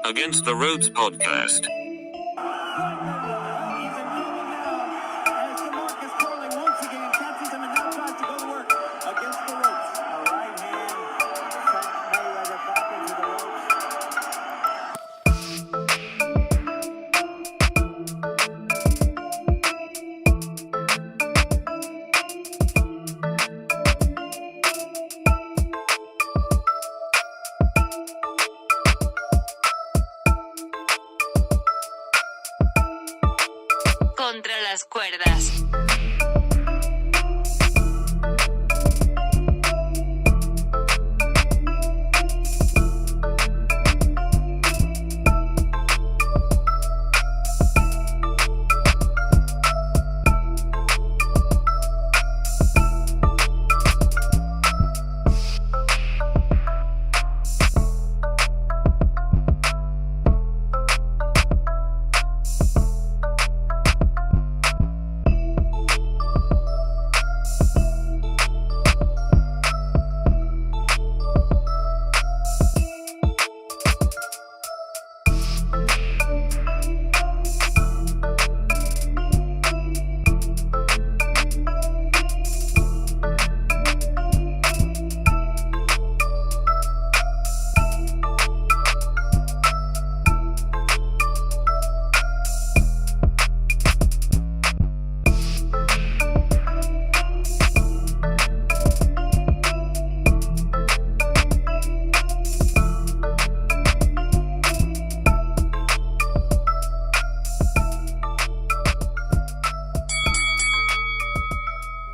Against the Ropes podcast. Contra las cuerdas.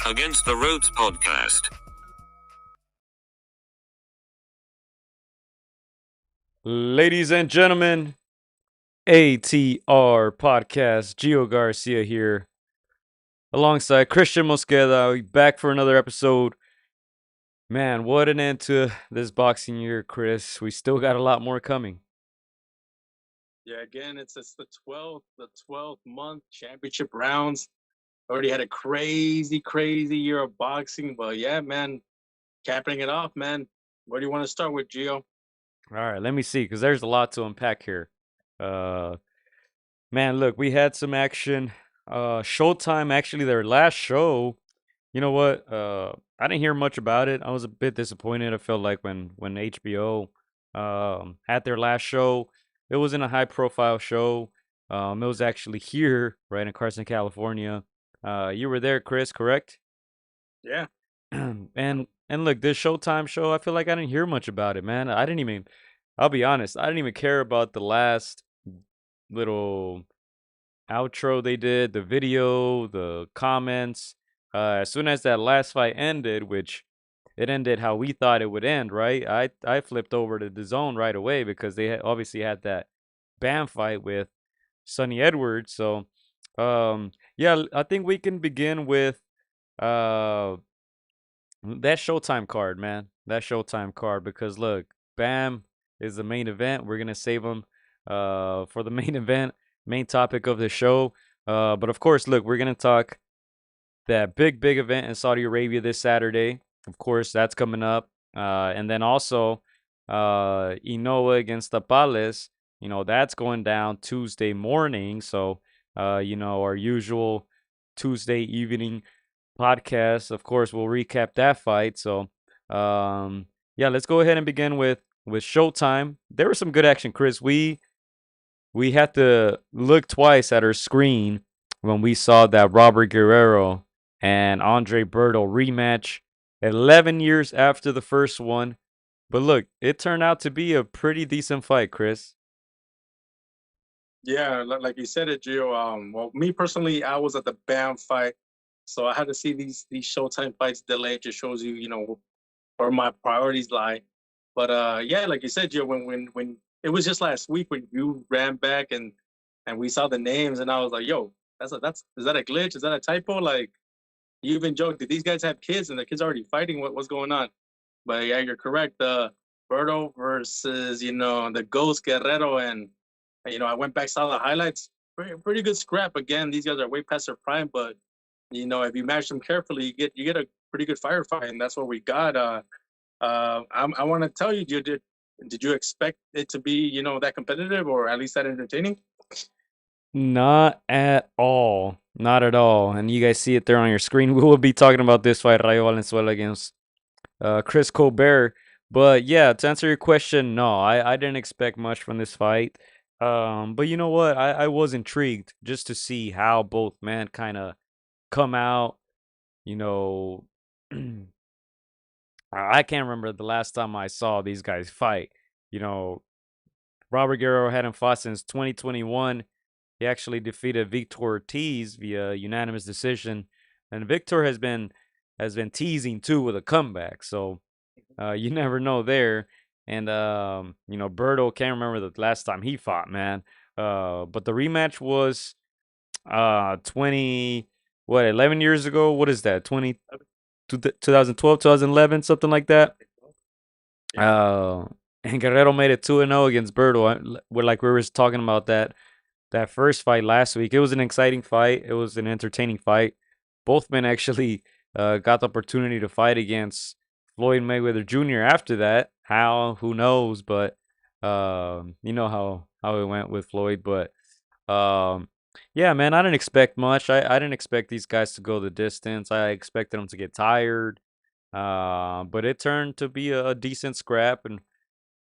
Against the Ropes podcast. Ladies and gentlemen, AtR podcast. Gio Garcia here, alongside Christian Mosqueda. We back for another episode. Man, what an end to this boxing year, Chris. We still got a lot more coming. Yeah, again, it's the 12th month championship rounds. Already had a crazy year of boxing, but yeah, man, capping it off, man. Where do you want to start with, Gio? All right, let me see, because there's a lot to unpack here. Man, look, we had some action. Showtime, actually, their last show. You know what? I didn't hear much about it. I was a bit disappointed. I felt like when HBO had their last show, it wasn't a high-profile show. It was actually here, right in Carson, California. You were there, Chris, correct? Yeah. and look, this Showtime show, I feel like I didn't hear much about it, man. I'll be honest, I didn't even care about the last little outro they did, the video, the comments. As soon as that last fight ended, which it ended how we thought it would end, right? I flipped over to the zone right away because they obviously had that BAM fight with Sonny Edwards. So, yeah, I think we can begin with that Showtime card, man. That Showtime card, because look, BAM is the main event. We're gonna save them for the main event, main topic of the show. But of course, look, we're gonna talk that big event in Saudi Arabia this Saturday. Of course, that's coming up. And then also Inoue against Tapales. You know, that's going down Tuesday morning. So, you know, our usual Tuesday evening podcast, of course, we'll recap that fight. So, yeah, let's go ahead and begin with Showtime. There was some good action, Chris. We had to look twice at our screen when we saw that Robert Guerrero and Andre Berto rematch 11 years after the first one. But look, it turned out to be a pretty decent fight, Chris. Yeah, like you said it, Gio. Well, me personally, I was at the BAM fight, so I had to see these Showtime fights delayed. Just shows you, you know, where my priorities lie. But yeah, like you said, Gio, when it was just last week when you ran back and we saw the names, and I was like, yo, is that a glitch? Is that a typo? Like, you even joked, did these guys have kids and the kids already fighting? What's going on? But yeah, you're correct. Berto versus, you know, the Ghost Guerrero, and you know, I went back, saw the highlights. Pretty good scrap. Again, these guys are way past their prime, but you know, if you match them carefully, you get a pretty good firefight, and that's what we got. I want to tell you, dude, did you expect it to be that competitive or at least that entertaining? Not at all. Not at all. And you guys see it there on your screen. We will be talking about this fight, Rayo Valenzuela against Chris Colbert. But yeah, to answer your question, no, I didn't expect much from this fight. But you know what? I was intrigued just to see how both men kind of come out. You know, I can't remember the last time I saw these guys fight. You know, Robert Guerrero hadn't fought since 2021. He actually defeated Victor Ortiz via unanimous decision, and Victor has been teasing too with a comeback. So you never know there. And Berto can't remember the last time he fought, man. But the rematch was 20 what 11 years ago. What is that? 2012, 2011, something like that. Uh, and Guerrero made it 2-0 against Berto. Like we were talking about that first fight last week. It was an exciting fight. It was an entertaining fight. Both men actually got the opportunity to fight against Floyd Mayweather Jr. after that. How? Who knows? But you know how it went with Floyd. But yeah, man, I didn't expect much. I didn't expect these guys to go the distance. I expected them to get tired. But it turned to be a decent scrap,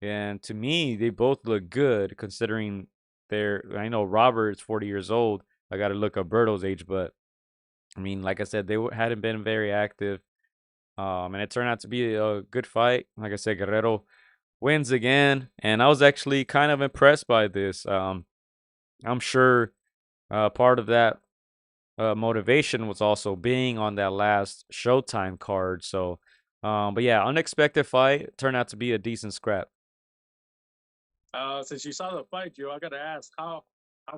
and to me, they both look good considering I know Robert's 40 years old. I got to look up Berto's age, but I mean, like I said, they hadn't been very active. And it turned out to be a good fight. Like I said, Guerrero wins again, and I was actually kind of impressed by this. I'm sure part of that motivation was also being on that last Showtime card. So, but yeah, unexpected fight turned out to be a decent scrap. Since you saw the fight, Joe, I gotta ask how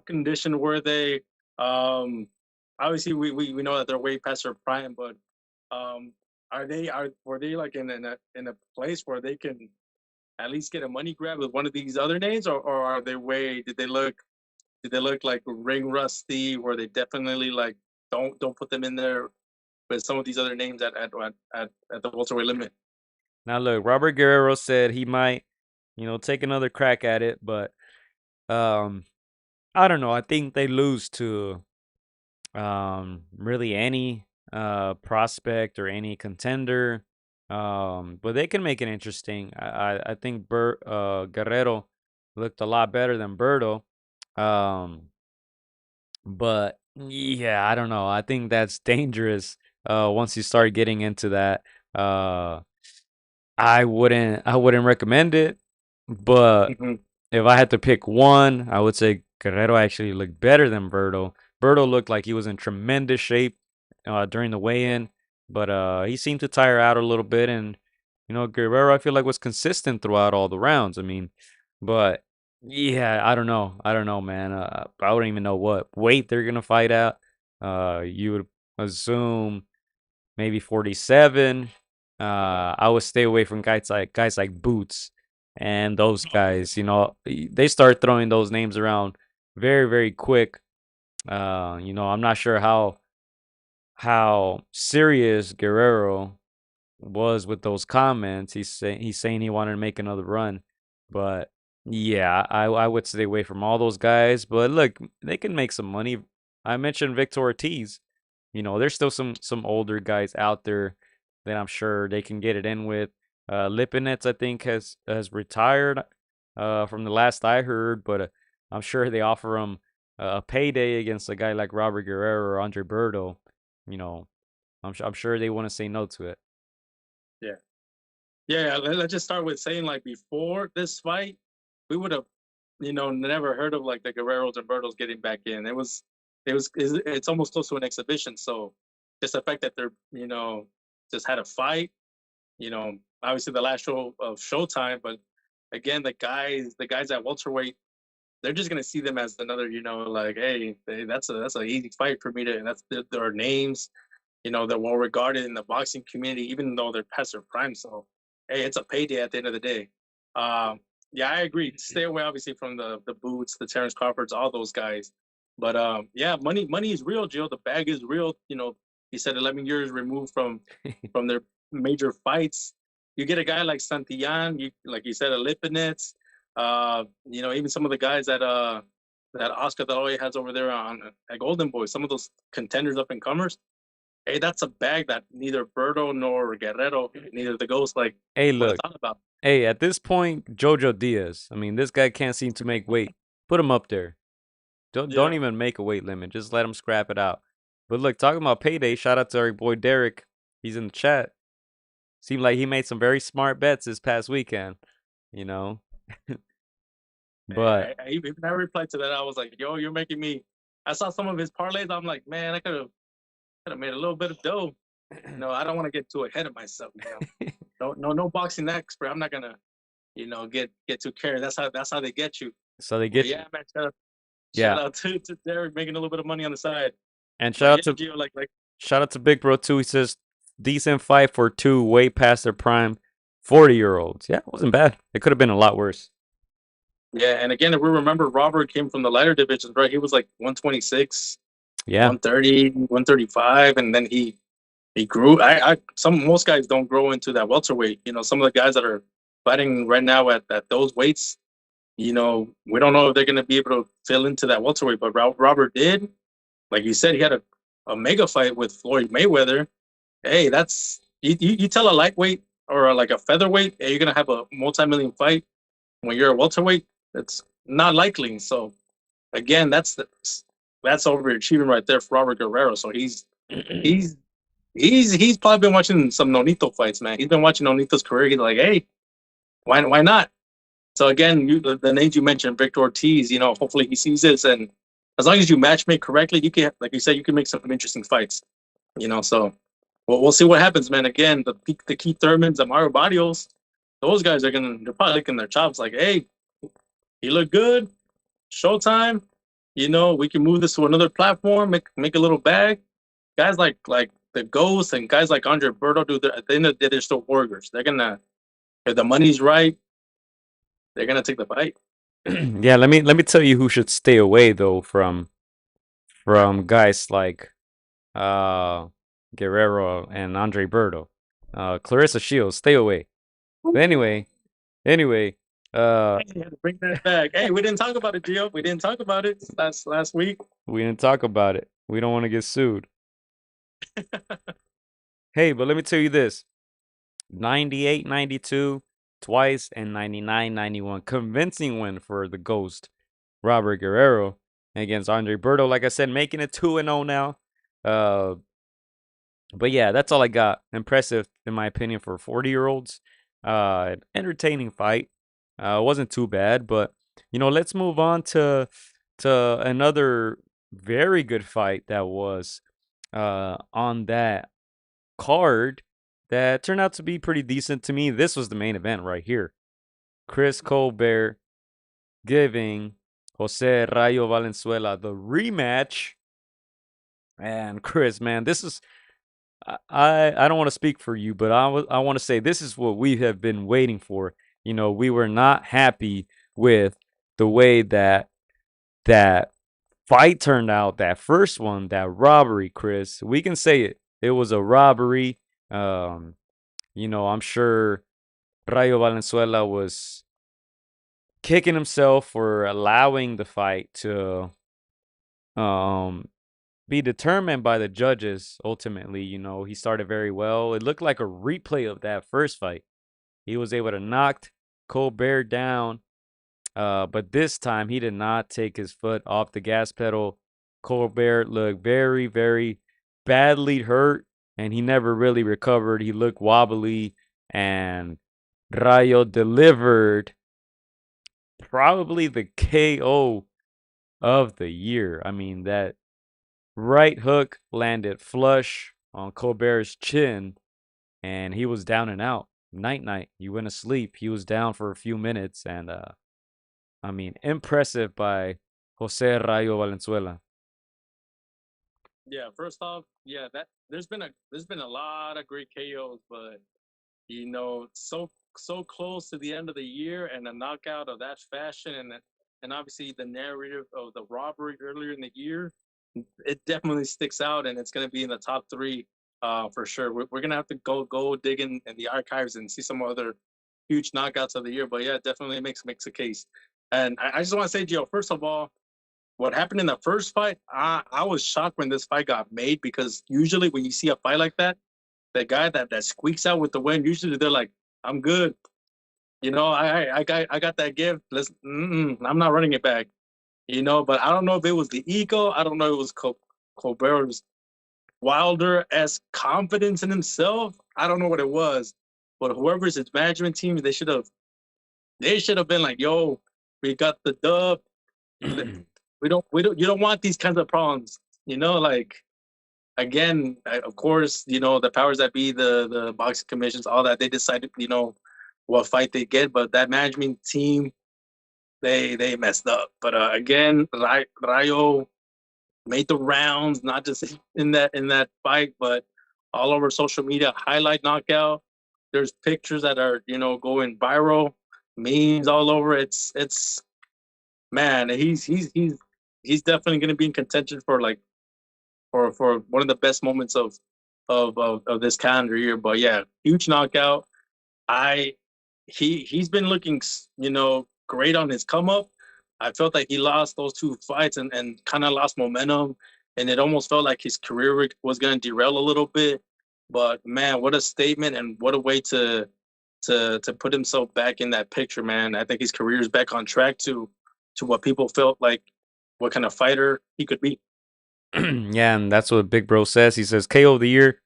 conditioned were they? Obviously, we know that they're way past their prime, but were they like in a place where they can at least get a money grab with one of these other names, or are they did they look like ring rusty? Where they definitely like don't put them in there with some of these other names at the welterweight limit? Now, look, Robert Guerrero said he might, take another crack at it, but um, I don't know. I think they lose to really any prospect or any contender. But they can make it interesting. I think Guerrero looked a lot better than Berto. Um, but yeah, I don't know. I think that's dangerous. Once you start getting into that, uh, I wouldn't recommend it. But Mhm. if I had to pick one, I would say Guerrero actually looked better than Berto. Berto looked like he was in tremendous shape during the weigh-in, but he seemed to tire out a little bit. And Guerrero, I feel like was consistent throughout all the rounds. I mean, but yeah, I don't know. I don't know, man. I wouldn't even know what weight they're gonna fight at. You would assume maybe 47. I would stay away from guys like Boots and those guys. They start throwing those names around very, very quick. I'm not sure how serious Guerrero was with those comments. He's saying he wanted to make another run, but yeah, I would stay away from all those guys. But look, they can make some money. I mentioned Victor Ortiz. There's still some older guys out there that I'm sure they can get it in with. Lipinets, I think, has retired from the last I heard, but I'm sure they offer him a payday against a guy like Robert Guerrero or Andre Berto. You know, I'm sure they want to say no to it. Yeah. Yeah, let's just start with saying like before this fight, we would have, never heard of like the Guerreros and Bertos getting back in. It's almost close to an exhibition. So just the fact that they're, just had a fight, obviously the last show of Showtime, but again, the guys at welterweight, they're just gonna see them as another, like, hey, that's an easy fight for me to, and that's their names, they're well regarded in the boxing community, even though they're past their prime. So, hey, it's a payday at the end of the day. Yeah, I agree. Stay away, obviously, from the Boots, the Terrence Crawfords, all those guys. But yeah, money is real, Joe. The bag is real. He said 11 years removed from their major fights. you get a guy like Santillan, like you said, a Lipinets, even some of the guys that Oscar De La Hoya has over there at Golden Boy, some of those contenders up and comers. Hey, that's a bag that neither Berto nor Guerrero, neither the Ghost, like Hey, would have look. thought about. Hey, at this point, Jojo Diaz. I mean, this guy can't seem to make weight. Put him up there. Don't even make a weight limit. Just let him scrap it out. But look, talking about payday, shout out to our boy Derek. He's in the chat. Seemed like he made some very smart bets this past weekend. You know. But Even I replied to that, I was like, "Yo, you're making me." I saw some of his parlays. I'm like, man, I could have made a little bit of dough. No, I don't want to get too ahead of myself. No boxing expert. I'm not gonna, get too carried. That's how they get you. So they get you. Yeah, man. Yeah. Shout out to Derek making a little bit of money on the side. And shout out to Gio, shout out to Big Bro too. He says decent fight for two way past their prime 40-year-olds. Yeah, it wasn't bad. It could have been a lot worse. Yeah, and again, if we remember, Robert came from the lighter divisions, right? He was like 126, Yeah, 130, 135, and then he grew. Most guys don't grow into that welterweight. Some of the guys that are fighting right now at those weights, we don't know if they're going to be able to fill into that welterweight. But Robert did. Like you said, he had a mega fight with Floyd Mayweather. Hey, that's you tell a lightweight or like a featherweight, hey, you're going to have a multi-million fight. When you're a welterweight, it's not likely. So again, that's overachieving right there for Robert Guerrero. So he's probably been watching some Nonito fights, man. He's been watching Nonito's career. He's like, hey, why not? So again, the names you mentioned, Victor Ortiz, hopefully he sees this, and as long as you match make correctly, you can, like you said, you can make some interesting fights. So we'll see what happens, man. Again, the Keith Thurmans, the Mario Barrios, those guys they're probably licking their chops, like, hey, you look good, showtime. We can move this to another platform, make a little bag. Guys like the Ghost and guys like Andre Berto, at the end of the day, they're still warriors. They're gonna, if the money's right, they're gonna take the fight. Yeah, let me tell you who should stay away though from guys like Guerrero and Andre Berto. Clarissa Shields, stay away. But anyway, bring that back. Hey, we didn't talk about it, Gio. We didn't talk about it last week. We didn't talk about it. We don't want to get sued. Hey, but let me tell you this. 98-92 twice and 99-91. Convincing win for the Ghost, Robert Guerrero, against Andre Berto. Like I said, making it 2-0 now. But yeah, that's all I got. Impressive, in my opinion, for 40-year-olds. Entertaining fight. Wasn't too bad, but let's move on to another very good fight that was on that card that turned out to be pretty decent to me. This was the main event right here. Chris Colbert giving Jose Rayo Valenzuela the rematch. And Chris, man, this is I don't want to speak for you, but I want to say this is what we have been waiting for. We were not happy with the way that fight turned out. That first one, that robbery, Chris. We can say it. It was a robbery. I'm sure Rayo Valenzuela was kicking himself for allowing the fight to be determined by the judges. Ultimately, he started very well. It looked like a replay of that first fight. He was able to knock Colbert down, but this time he did not take his foot off the gas pedal. Colbert looked very, very badly hurt, and he never really recovered. He looked wobbly, and Rayo delivered probably the KO of the year. I mean, that right hook landed flush on Colbert's chin, and he was down and out. Night. He went to sleep. He was down for a few minutes, and impressive by Jose Rayo Valenzuela. Yeah, first off, yeah, that there's been a lot of great KOs, but so close to the end of the year and a knockout of that fashion, and obviously the narrative of the robbery earlier in the year, it definitely sticks out, and it's going to be in the top 3 for sure. We're gonna have to go dig in the archives and see some other huge knockouts of the year. But yeah, definitely makes a case. And I just want to say, Gio, first of all, what happened in the first fight, I was shocked when this fight got made, because usually when you see a fight like that, the guy that squeaks out with the win, usually they're like, I'm good. I got that gift. I'm not running it back. But I don't know if it was the ego. I don't know if it was Colbert's Wilder-esque confidence in himself. I don't know what it was, but whoever's his management team, they should have been like, "Yo, we got the dub. You don't want these kinds of problems." Like, again, of course, the powers that be, the boxing commissions, all that, they decided, what fight they get, but that management team, they messed up. But again, Rayo made the rounds, not just in that fight, but all over social media. Highlight knockout. There's pictures that are going viral, memes all over. It's man, he's definitely going to be in contention for like for one of the best moments of this calendar year. But yeah, huge knockout. I he's been looking, great on his come up. I felt like he lost those two fights and kind of lost momentum, and it almost felt like his career was going to derail a little bit. But man, what a statement, and what a way to put himself back in that picture, man. I think his career is back on track to what people felt like, what kind of fighter he could be. Yeah, and that's what Big Bro says. He says KO of the year,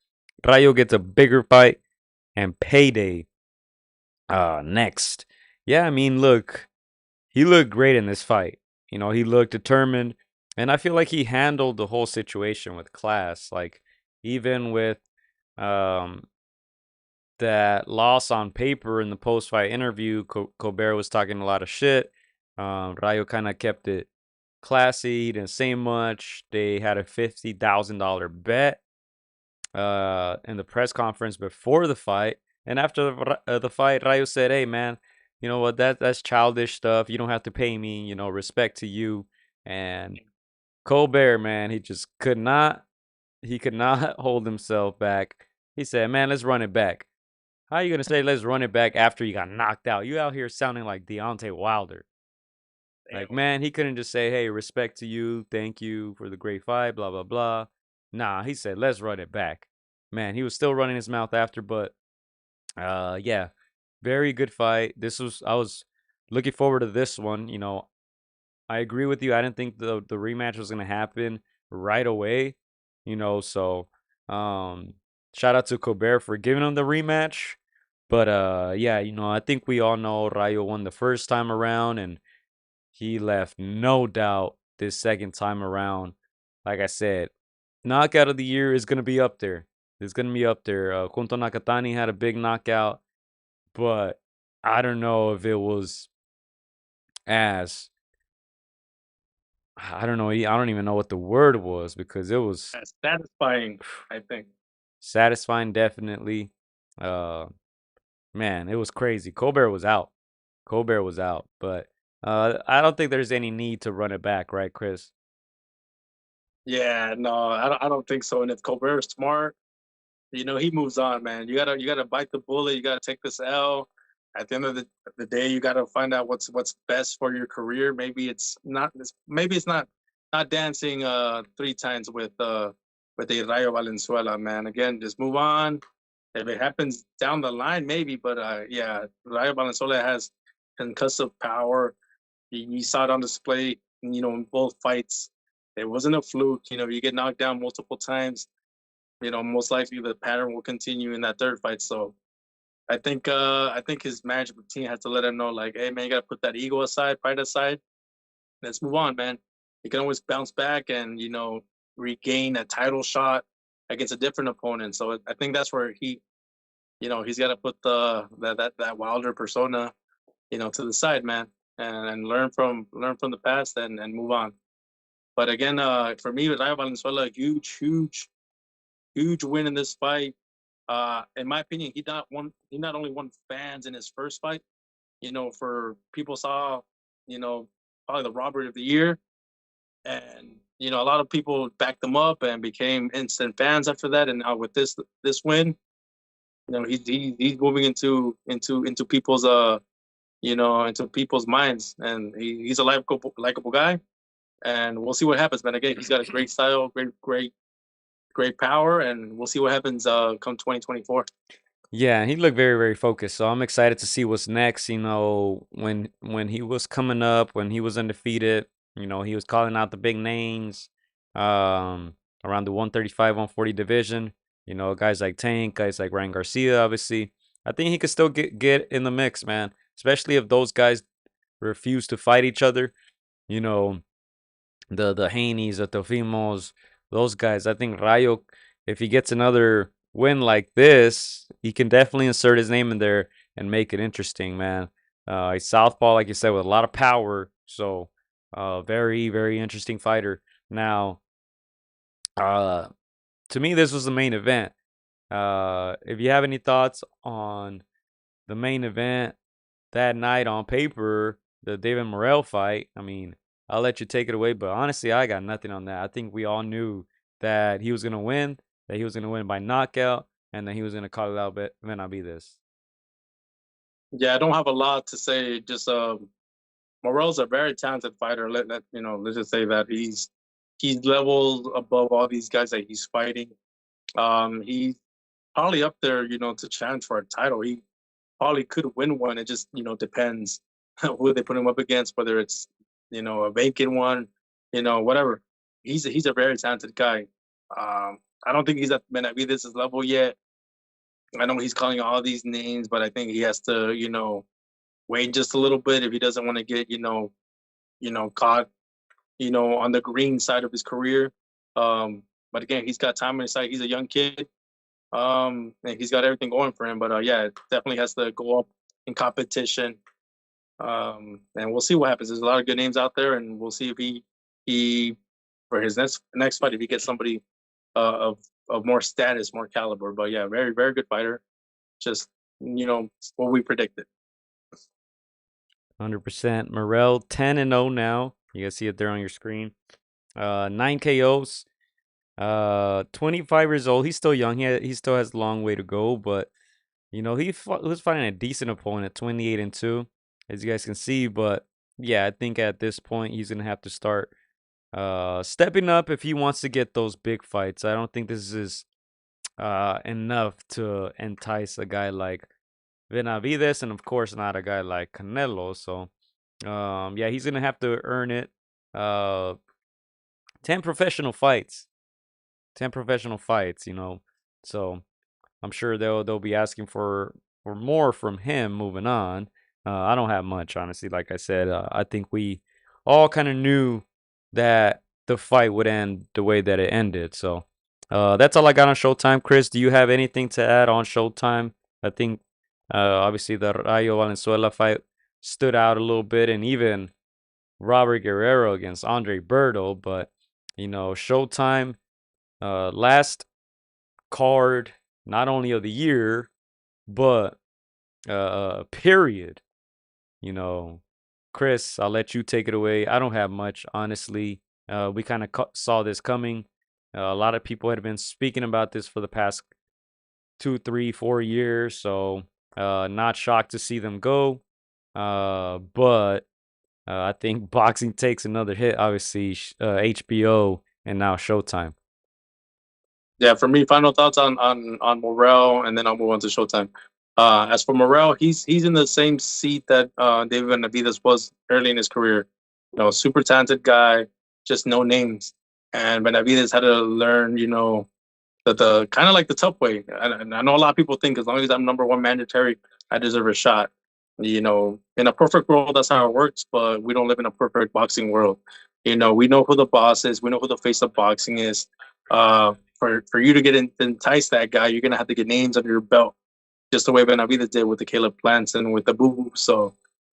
Rayo gets a bigger fight, and payday next. Yeah, I mean, look, he looked great in this fight. He looked determined, and I feel like he handled the whole situation with class. Like, even with um that loss on paper in the post-fight interview, Colbert was talking a lot of shit. Rayo kind of kept it classy, didn't say much. They had a $50,000 bet in the press conference before the fight, and after the fight, Rayo said, "Hey, man, you know what? That's childish stuff. You don't have to pay me. Respect to you." And Colbert, man, he just could not. He could not hold himself back. He said, "Man, let's run it back." How are you gonna say let's run it back after you got knocked out? You out here sounding like Deontay Wilder. Like, man, he couldn't just say, "Hey, respect to you, thank you for the great fight, blah blah blah." Nah, he said, "Let's run it back." Man, he was still running his mouth after, but yeah, very good fight. I was looking forward to this one. I agree with you. I didn't think the rematch was gonna happen right away. So shout out to Colbert for giving him the rematch. But yeah, I think we all know Rayo won the first time around, and he left no doubt this second time around. Like I said, knockout of the year is gonna be up there. It's gonna be up there. Kunto Nakatani had a big knockout, but I don't know if it was as I don't know. I don't even know what the word was, because it was Satisfying, I think. satisfying, definitely. Uh, Man, it was crazy. Colbert was out. Colbert was out, but I don't think there's any need to run it back, right, Chris? Yeah, no, I don't think so. And if Colbert's smart, he moves on, man. You gotta bite the bullet. You gotta take this L. At the end of the day, you gotta find out what's best for your career. Maybe it's not dancing three times with a Rayo Valenzuela, man. Again, just move on. If it happens down the line, maybe. But yeah, Rayo Valenzuela has concussive power. You saw it on display, in both fights. It wasn't a fluke. You get knocked down multiple times, most likely the pattern will continue in that third fight. So I think his management team has to let him know, like, hey man, you gotta put that ego aside, pride aside. Let's move on, man. You can always bounce back and regain a title shot against a different opponent. So I think that's where he's got to put that Wilder persona, to the side, man, and learn from the past and move on. But again, for me, with Rayo Valenzuela, huge win in this fight. In my opinion, he not only won fans in his first fight, for people saw, probably the robbery of the year, and a lot of people backed him up and became instant fans after that. And now with this win, he's moving into people's into people's minds, and he's a likable guy. And we'll see what happens, man. Again, he's got a great style, great power, and we'll see what happens come 2024. Yeah, he looked very, very focused. So I'm excited to see what's next. When he was coming up, when he was undefeated, he was calling out the big names around the 135, 140 division. Guys like Tank, guys like Ryan Garcia, obviously. I think he could still get in the mix, man. Especially if those guys refuse to fight each other. The Haneys, the Teofimos, those guys. I think Rayo, if he gets another win like this, he can definitely insert his name in there and make it interesting, man. He's southpaw, like you said, with a lot of power. So, very, very interesting fighter. Now, to me, this was the main event. If you have any thoughts on the main event that night on paper, the David Morrell fight, I mean, I'll let you take it away, but honestly, I got nothing on that. I think we all knew that he was going to win, that he was going to win by knockout, and that he was going to call it out Benavidez. Yeah, I don't have a lot to say. Just Morrell's a very talented fighter. Let's just say that he's levels above all these guys that he's fighting. He's probably up there, to challenge for a title. He probably could win one. It just, depends who they put him up against, whether it's, a vacant one, whatever. He's a very talented guy. I don't think he's at Benavidez' level yet. I know he's calling all these names, but I think he has to, wait just a little bit if he doesn't want to get, caught, on the green side of his career. But again, he's got time on his side. He's a young kid. And he's got everything going for him. But yeah, it definitely has to go up in competition. And we'll see what happens. There's a lot of good names out there, and we'll see if he for his next fight, if he gets somebody of more status, more caliber. But yeah, very, very good fighter. Just what we predicted. 100%. Morrell 10-0 now. You guys see it there on your screen. 9 KOs. 25 years old. He's still young. He still has a long way to go, but he was fighting a decent opponent, 28-2, as you guys can see. But yeah, I think at this point he's gonna have to start stepping up if he wants to get those big fights. I don't think this is enough to entice a guy like Benavidez, and of course not a guy like Canelo. So yeah, he's gonna have to earn it. 10 professional fights. 10 professional fights, So I'm sure they'll be asking for more from him moving on. I don't have much, honestly. Like I said, I think we all kind of knew that the fight would end the way that it ended. So that's all I got on Showtime. Chris, do you have anything to add on Showtime? I think obviously the Rayo Valenzuela fight stood out a little bit, and even Robert Guerrero against Andre Berto. But Showtime, last card, not only of the year, but period. Chris, I'll let you take it away. I don't have much, honestly. We kind of saw this coming. A lot of people had been speaking about this for the past 2, 3, 4 years, so not shocked to see them go. But I think boxing takes another hit. Obviously, HBO and now Showtime. Yeah, for me, final thoughts on Morrell, and then I'll move on to Showtime. As for Morrell, he's in the same seat that David Benavidez was early in his career. Super talented guy, just no names. And Benavidez had to learn, the kind of like the tough way. And I know a lot of people think as long as I'm number one mandatory, I deserve a shot. In a perfect world, that's how it works, but we don't live in a perfect boxing world. We know who the boss is. We know who the face of boxing is. For you to get entice that guy, you're gonna have to get names under your belt, just the way Benavidez did with the Caleb Plants and with the Boo Boo. So,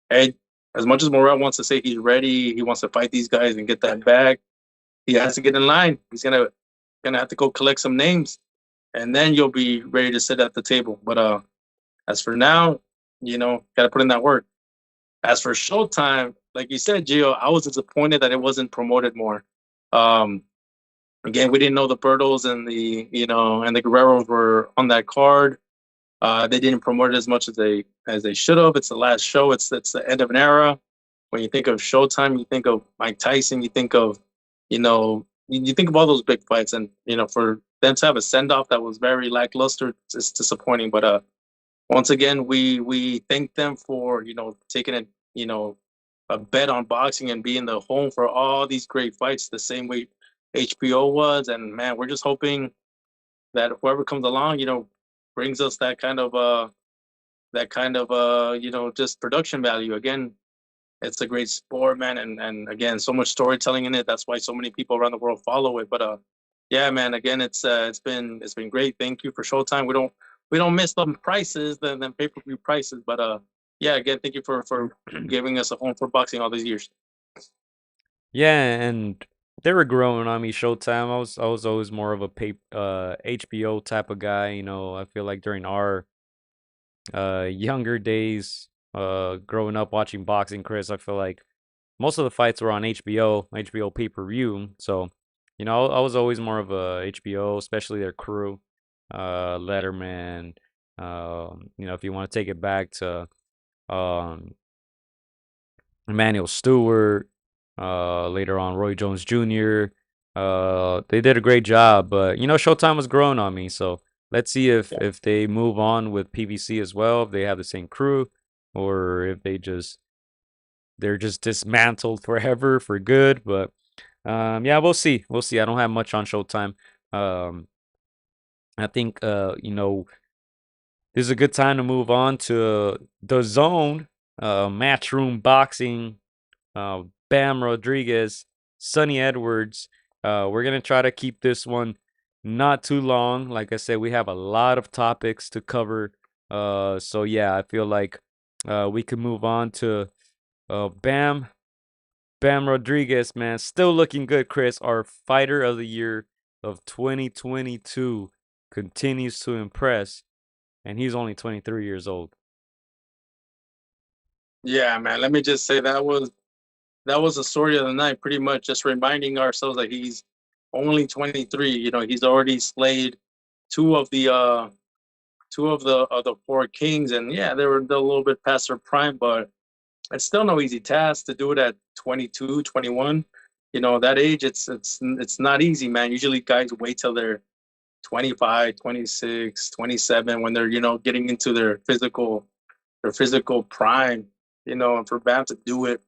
hey, as much as Morrell wants to say he's ready, he wants to fight these guys and get that bag, he has to get in line. He's gonna have to go collect some names, and then you'll be ready to sit at the table. But as for now, gotta put in that work. As for Showtime, like you said, Gio, I was disappointed that it wasn't promoted more. Again, we didn't know the Bertos and the and the Guerreros were on that card. They didn't promote it as much as they should have. It's the last show. It's the end of an era. When you think of Showtime, you think of Mike Tyson. You think of you think of all those big fights, and for them to have a send off that was very lackluster, it's disappointing. But once again, we thank them for taking a bet on boxing and being the home for all these great fights, the same way HBO was. And man, we're just hoping that whoever comes along, brings us that kind of just production value. Again, it's a great sport, man, and again, so much storytelling in it. That's why so many people around the world follow it. But yeah, man, again, it's been great. Thank you for Showtime. We don't miss the prices than pay-per-view prices, but yeah, again, thank you for giving us a home for boxing all these years. Yeah, and they were growing on me. Showtime. I was always more of a HBO type of guy. I feel like during our younger days, growing up watching boxing, Chris, I feel like most of the fights were on HBO pay-per-view. So, I was always more of a HBO, especially their crew, Letterman. If you want to take it back to Emmanuel Stewart, later on Roy Jones Jr. They did a great job, but Showtime was growing on me. So let's see if they move on with PVC as well, if they have the same crew, or if they're just dismantled forever for good. But yeah, we'll see. We'll see. I don't have much on Showtime. I think this is a good time to move on to the Zone, Matchroom Boxing, Bam Rodriguez, Sonny Edwards. We're gonna try to keep this one not too long. Like I said, we have a lot of topics to cover. So yeah, I feel like we can move on to Bam Rodriguez, man. Still looking good, Chris. Our fighter of the year of 2022 continues to impress, and he's only 23 years old. Yeah, man. Let me just say that was the story of the night. Pretty much just reminding ourselves that he's only 23. He's already slayed two of the four kings, and yeah, they're a little bit past their prime, but it's still no easy task to do it at 22, 21. That age, it's not easy, man. Usually guys wait till they're 25, 26, 27 when they're getting into their physical prime. And for Bam to do it,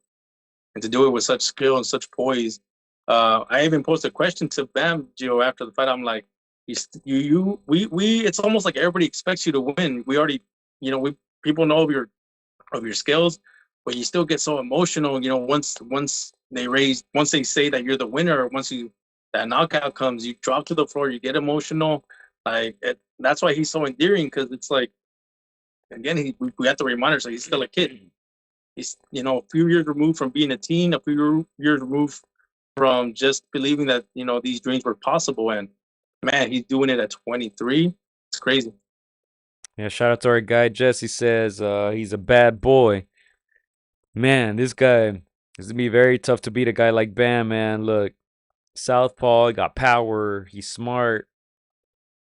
and to do it with such skill and such poise. I even posted a question to Bam, Gio, after the fight. I'm like, it's almost like everybody expects you to win. We already, people know of your skills, but you still get so emotional. Once they say that you're the winner, that knockout comes, you drop to the floor, you get emotional. That's why he's so endearing, because it's like, again, we have to remind ourselves he's still a kid. He's a few years removed from being a teen, a few years removed from just believing that these dreams were possible. And man, he's doing it at 23. It's crazy. Yeah, shout out to our guy Jesse. Says he's a bad boy. Man, this guy is gonna be very tough to beat a guy like Bam, man. Look, southpaw, he got power, he's smart.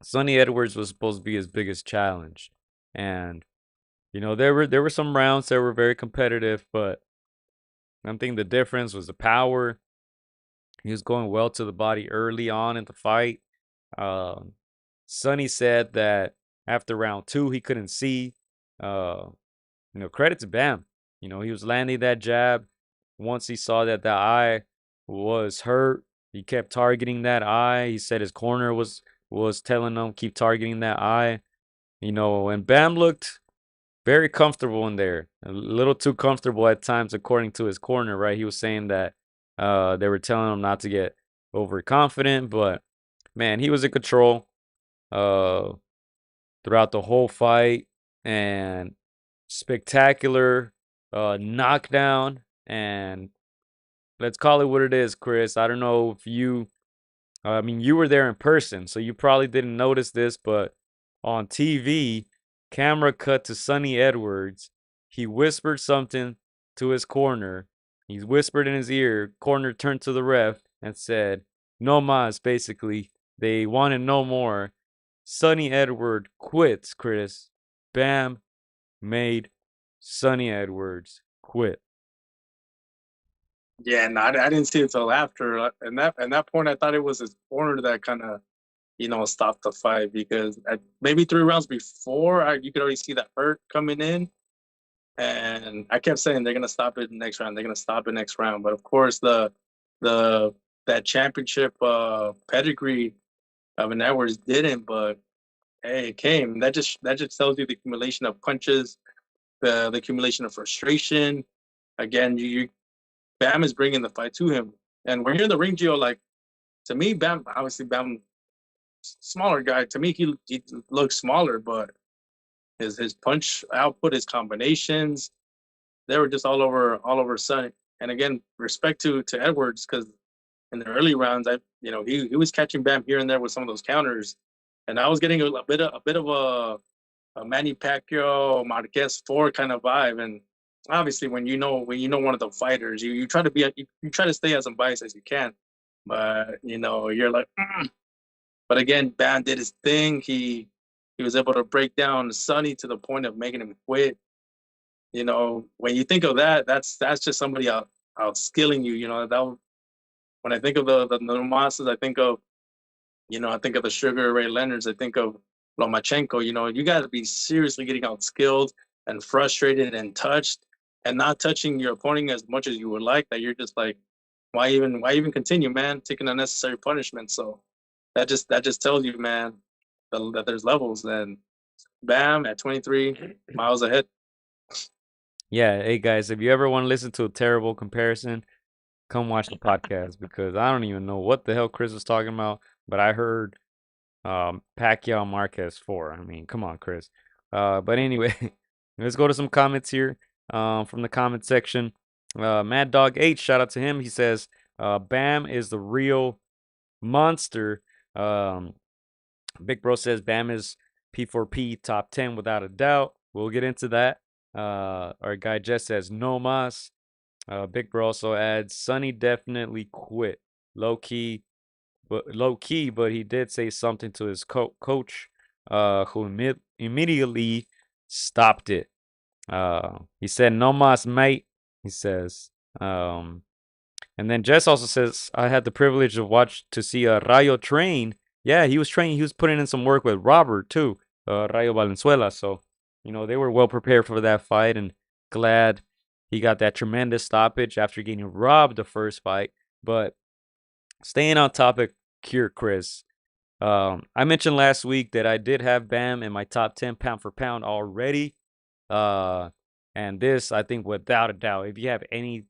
Sonny Edwards was supposed to be his biggest challenge, and there were some rounds that were very competitive, but I think the difference was the power. He was going well to the body early on in the fight. Sonny said that after round 2 he couldn't see. Credit to Bam. He was landing that jab. Once he saw that the eye was hurt, he kept targeting that eye. He said his corner was telling him keep targeting that eye. And Bam looked very comfortable in there. A little too comfortable at times, according to his corner, right? He was saying that they were telling him not to get overconfident, but man, he was in control throughout the whole fight, and spectacular knockdown. And let's call it what it is, Chris. I don't know if you were there in person, so you probably didn't notice this, but on TV, camera cut to Sonny Edwards. He whispered something to his corner. He whispered in his ear. Corner turned to the ref. and said, no mas, basically. They wanted no more. Sonny Edward quits, Chris. Bam made Sonny Edwards quit. Yeah, no, I didn't see it till after. And that point, I thought it was his corner that kind of, stopped the fight, because maybe 3 rounds before, you could already see that hurt coming in. And I kept saying they're gonna stop it next round. They're gonna stop it next round. But of course, that championship pedigree of an Edwards didn't. But hey, it came. That just tells you the accumulation of punches, the accumulation of frustration. Again, Bam is bringing the fight to him. And when you're in the ring, Gio, like, to me, Bam, smaller guy. To me, he looks smaller, but his punch output, his combinations, they were just all over Sonny. And again, respect to Edwards, because in the early rounds, he was catching Bam here and there with some of those counters, and I was getting a bit of a Manny Pacquiao Marquez 4 kind of vibe. And obviously, when you know one of the fighters, you try to stay as unbiased as you can, but you're like. But again, Bam did his thing. He was able to break down Sonny to the point of making him quit. When you think of that, that's just somebody outskilling you. When I think of the Nomasas, I think of the Sugar Ray Leonards. I think of Lomachenko. You got to be seriously getting outskilled and frustrated and touched, and not touching your opponent as much as you would like. That you're just like, why even continue, man? Taking unnecessary punishment. So that just tells you, man, that there's levels. And Bam at 23, miles ahead. Yeah, hey guys, if you ever want to listen to a terrible comparison, come watch the podcast, because I don't even know what the hell Chris was talking about, but I heard Pacquiao Marquez 4. I mean, come on, Chris. But anyway, let's go to some comments here from the comment section. Mad Dog H, shout out to him. He says, Bam is the real monster. Big Bro says Bam is P4P top 10 without a doubt. We'll get into that. Our guy Jess says no mas. Big Bro also adds Sonny definitely quit. Low key, but he did say something to his coach, who immediately stopped it. He said no mas, mate. He says. And then Jess also says, I had the privilege to see a Rayo train. Yeah, he was training. He was putting in some work with Robert too, Rayo Valenzuela. So, they were well prepared for that fight, and glad he got that tremendous stoppage after getting robbed the first fight. But staying on topic here, Chris, I mentioned last week that I did have Bam in my top 10 pound for pound already. And this, I think, without a doubt, if you have any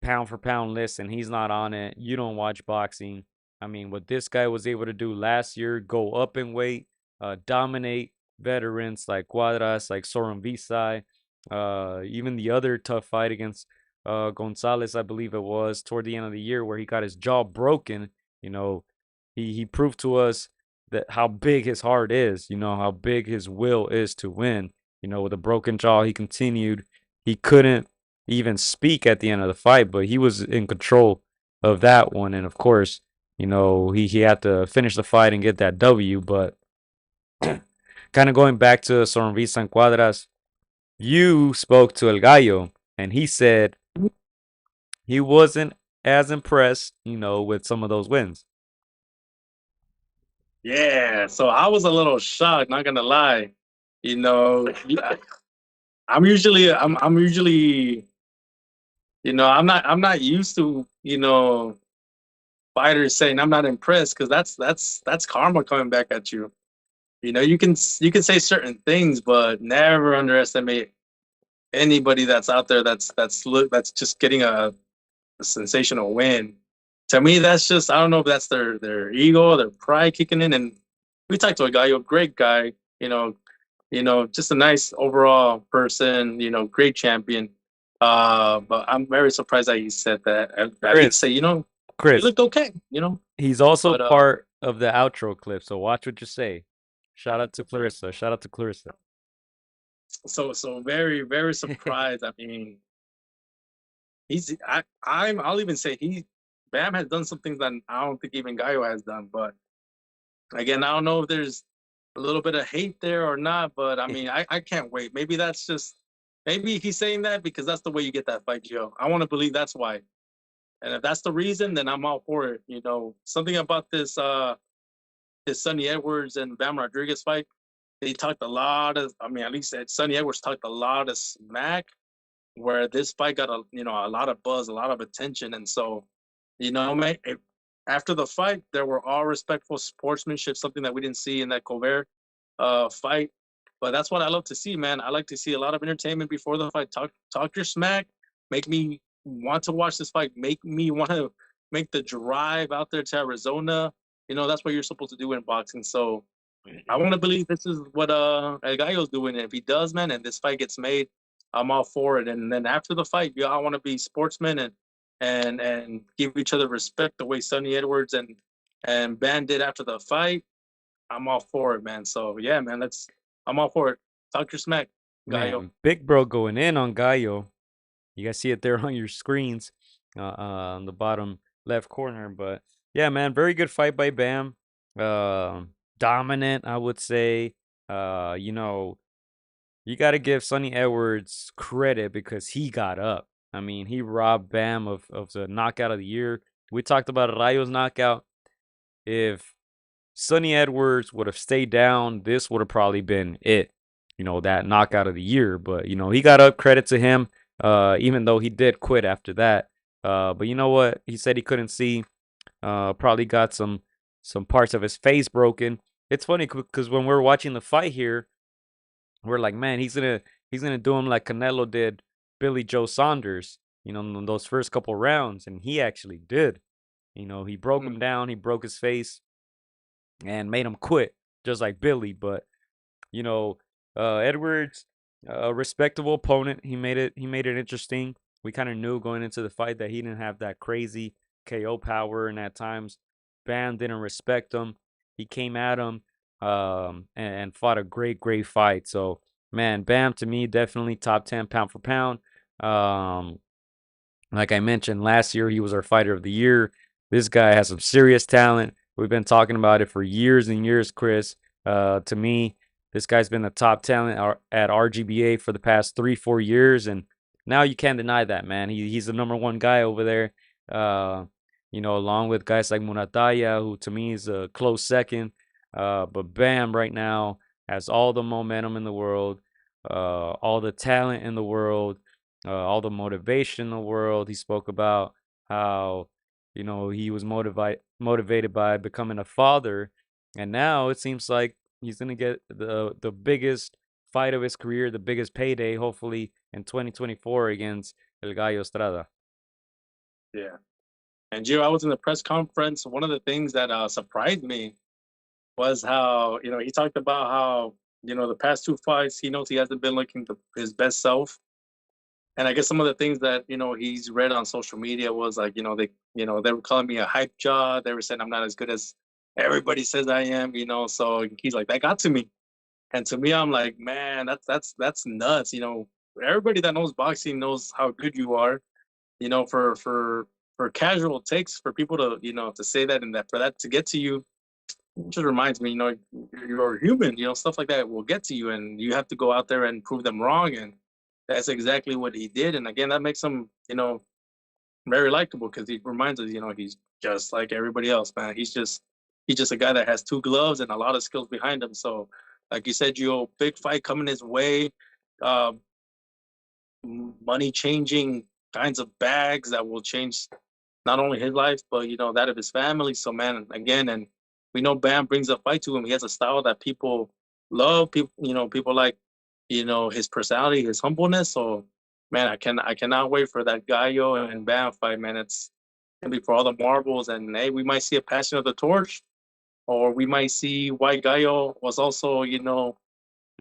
pound for pound list and he's not on it, you don't watch boxing. I mean, what this guy was able to do last year, go up in weight, dominate veterans like Cuadras, like Soren Visai, even the other tough fight against Gonzalez, I believe it was, toward the end of the year, where he got his jaw broken. He proved to us that how big his heart is, how big his will is to win. With a broken jaw, he continued. He couldn't even speak at the end of the fight, but he was in control of that one. And of course, he had to finish the fight and get that W. But kind of going back to Sonrisa and Cuadras, you spoke to El Gallo, and he said he wasn't as impressed, with some of those wins. Yeah, so I was a little shocked, not gonna lie. I'm usually, I'm not used to, fighters saying I'm not impressed, because that's karma coming back at you. You can say certain things, but never underestimate anybody that's out there that's just getting a sensational win. To me, that's just, I don't know if that's their ego, their pride kicking in. And we talked to a guy, a great guy, just a nice overall person, great champion. But I'm very surprised that he said that. I did say, Chris, he looked okay, He's also But, part of the outro clip, so watch what you say. Shout out to Clarissa. Shout out to Clarissa. So very, very surprised. I mean, I'll even say Bam has done something that I don't think even Gallo has done. But again, I don't know if there's a little bit of hate there or not. But I mean, I can't wait. Maybe that's just maybe he's saying that because that's the way you get that fight, Joe. I want to believe that's why. And if that's the reason, then I'm all for it. You know, something about this Sonny Edwards and Bam Rodriguez fight. They talked a lot of. I mean, at least Sonny Edwards talked a lot of smack. Where this fight got a lot of buzz, a lot of attention, and so, man, after the fight, there were all respectful sportsmanship, something that we didn't see in that Colbert fight. But that's what I love to see, man. I like to see a lot of entertainment before the fight. Talk your smack, make me want to watch this fight, make me want to make the drive out there to Arizona. That's what you're supposed to do in boxing. So I want to believe this is what El Gallo's doing. And if he does, man, and this fight gets made, I'm all for it. And then after the fight, I want to be sportsmen and give each other respect the way Sonny Edwards and Bam did after the fight. I'm all for it, man. So yeah, man, I'm all for it. Talk your smack, Gallo. Man, Big Bro going in on Gallo. You guys see it there on your screens, on the bottom left corner. But yeah, man, very good fight by Bam. Dominant, I would say. You got to give Sonny Edwards credit because he got up. I mean, he robbed Bam of the knockout of the year. We talked about Rayo's knockout. If Sonny Edwards would have stayed down, this would have probably been it. That knockout of the year. But, he got up. Credit to him, even though he did quit after that. But you know what? He said he couldn't see. Probably got some parts of his face broken. It's funny because when we're watching the fight here, we're like, man, he's gonna do him like Canelo did Billy Joe Saunders, in those first couple rounds, and he actually did. He broke him down, he broke his face, and made him quit, just like Billy. But Edwards, a respectable opponent. He made it interesting. We kind of knew going into the fight that he didn't have that crazy KO power, and at times Bam didn't respect him. He came at him. And fought a great fight. So, man, Bam to me definitely top 10 pound for pound. Like I mentioned last year, he was our fighter of the year. This guy has some serious talent. We've been talking about it for years and years, Chris. To me, this guy's been the top talent at RGBA for the past 3-4 years, and now you can't deny that, man. He's the number one guy over there. Along with guys like Murataya, who to me is a close second. But Bam right now has all the momentum in the world, all the talent in the world, all the motivation in the world. He spoke about how, he was motivated by becoming a father. And now it seems like he's going to get the biggest fight of his career, the biggest payday, hopefully in 2024 against El Gallo Estrada. Yeah. And Gio, I was in the press conference. One of the things that surprised me was how, he talked about how, the past 2 fights, he knows he hasn't been looking his best self. And I guess some of the things that, he's read on social media was like, they were calling me a hype jaw. They were saying I'm not as good as everybody says I am, so he's like, that got to me. And to me, I'm like, man, that's nuts. Everybody that knows boxing knows how good you are, for casual takes, for people to, to say that and that for that to get to you. It just reminds me, you're human, stuff like that will get to you, and you have to go out there and prove them wrong. And that's exactly what he did. And again, that makes him, very likable because he reminds us, he's just like everybody else, man. He's just a guy that has 2 gloves and a lot of skills behind him. So, like you said, big fight coming his way, money changing kinds of bags that will change not only his life, but that of his family. So, man, again, and we know Bam brings a fight to him. He has a style that people love. People like, his personality, his humbleness. So, man, I cannot wait for that Gallo and Bam fight, man. It's gonna be for all the marbles, and hey, we might see a passing of the torch, or we might see why Gallo was also,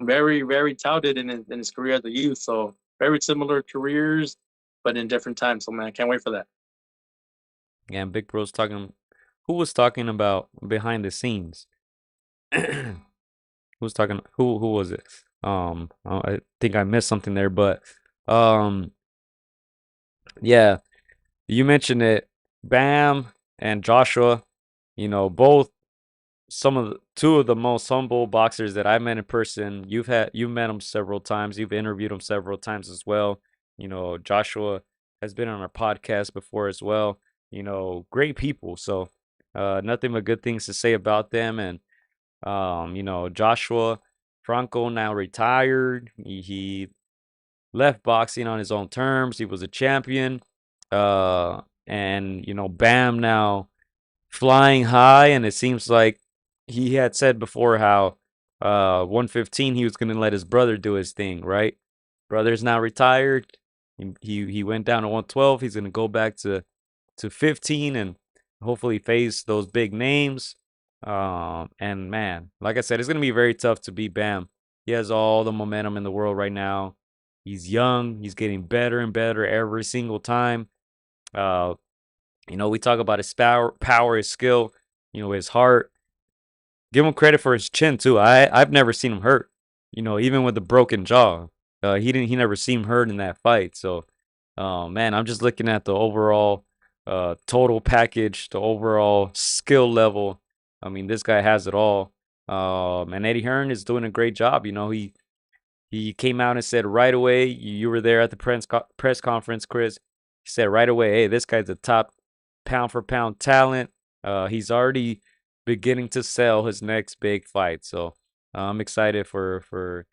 very, very touted in his career as a youth. So, very similar careers, but in different times. So, man, I can't wait for that. Yeah, and Big Bro's talking. Who was talking about behind the scenes? Who's talking? Who was it? I think I missed something there, but yeah, you mentioned it. Bam and Joshua, both two of the most humble boxers that I met in person. You've met them several times. You've interviewed them several times as well. Joshua has been on our podcast before as well. Great people. So nothing but good things to say about them. And Joshua Franco now retired. He left boxing on his own terms. He was a champion. And Bam now flying high, and it seems like he had said before how 115 he was going to let his brother do his thing, right? Brother's now retired. He went down to 112. He's going to go back to 15 and hopefully face those big names. And man, like I said, it's going to be very tough to beat Bam. He has all the momentum in the world right now. He's young. He's getting better and better every single time. We talk about his power, his skill, his heart. Give him credit for his chin too. I've never seen him hurt. Even with the broken jaw, he never seemed hurt in that fight. So, man, I'm just looking at the overall total package, the overall skill level. I mean, this guy has it all. And Eddie Hearn is doing a great job. He came out and said right away. You were there at the press conference, Chris. He said right away, hey, this guy's a top pound for pound talent. He's already beginning to sell his next big fight. So I'm excited for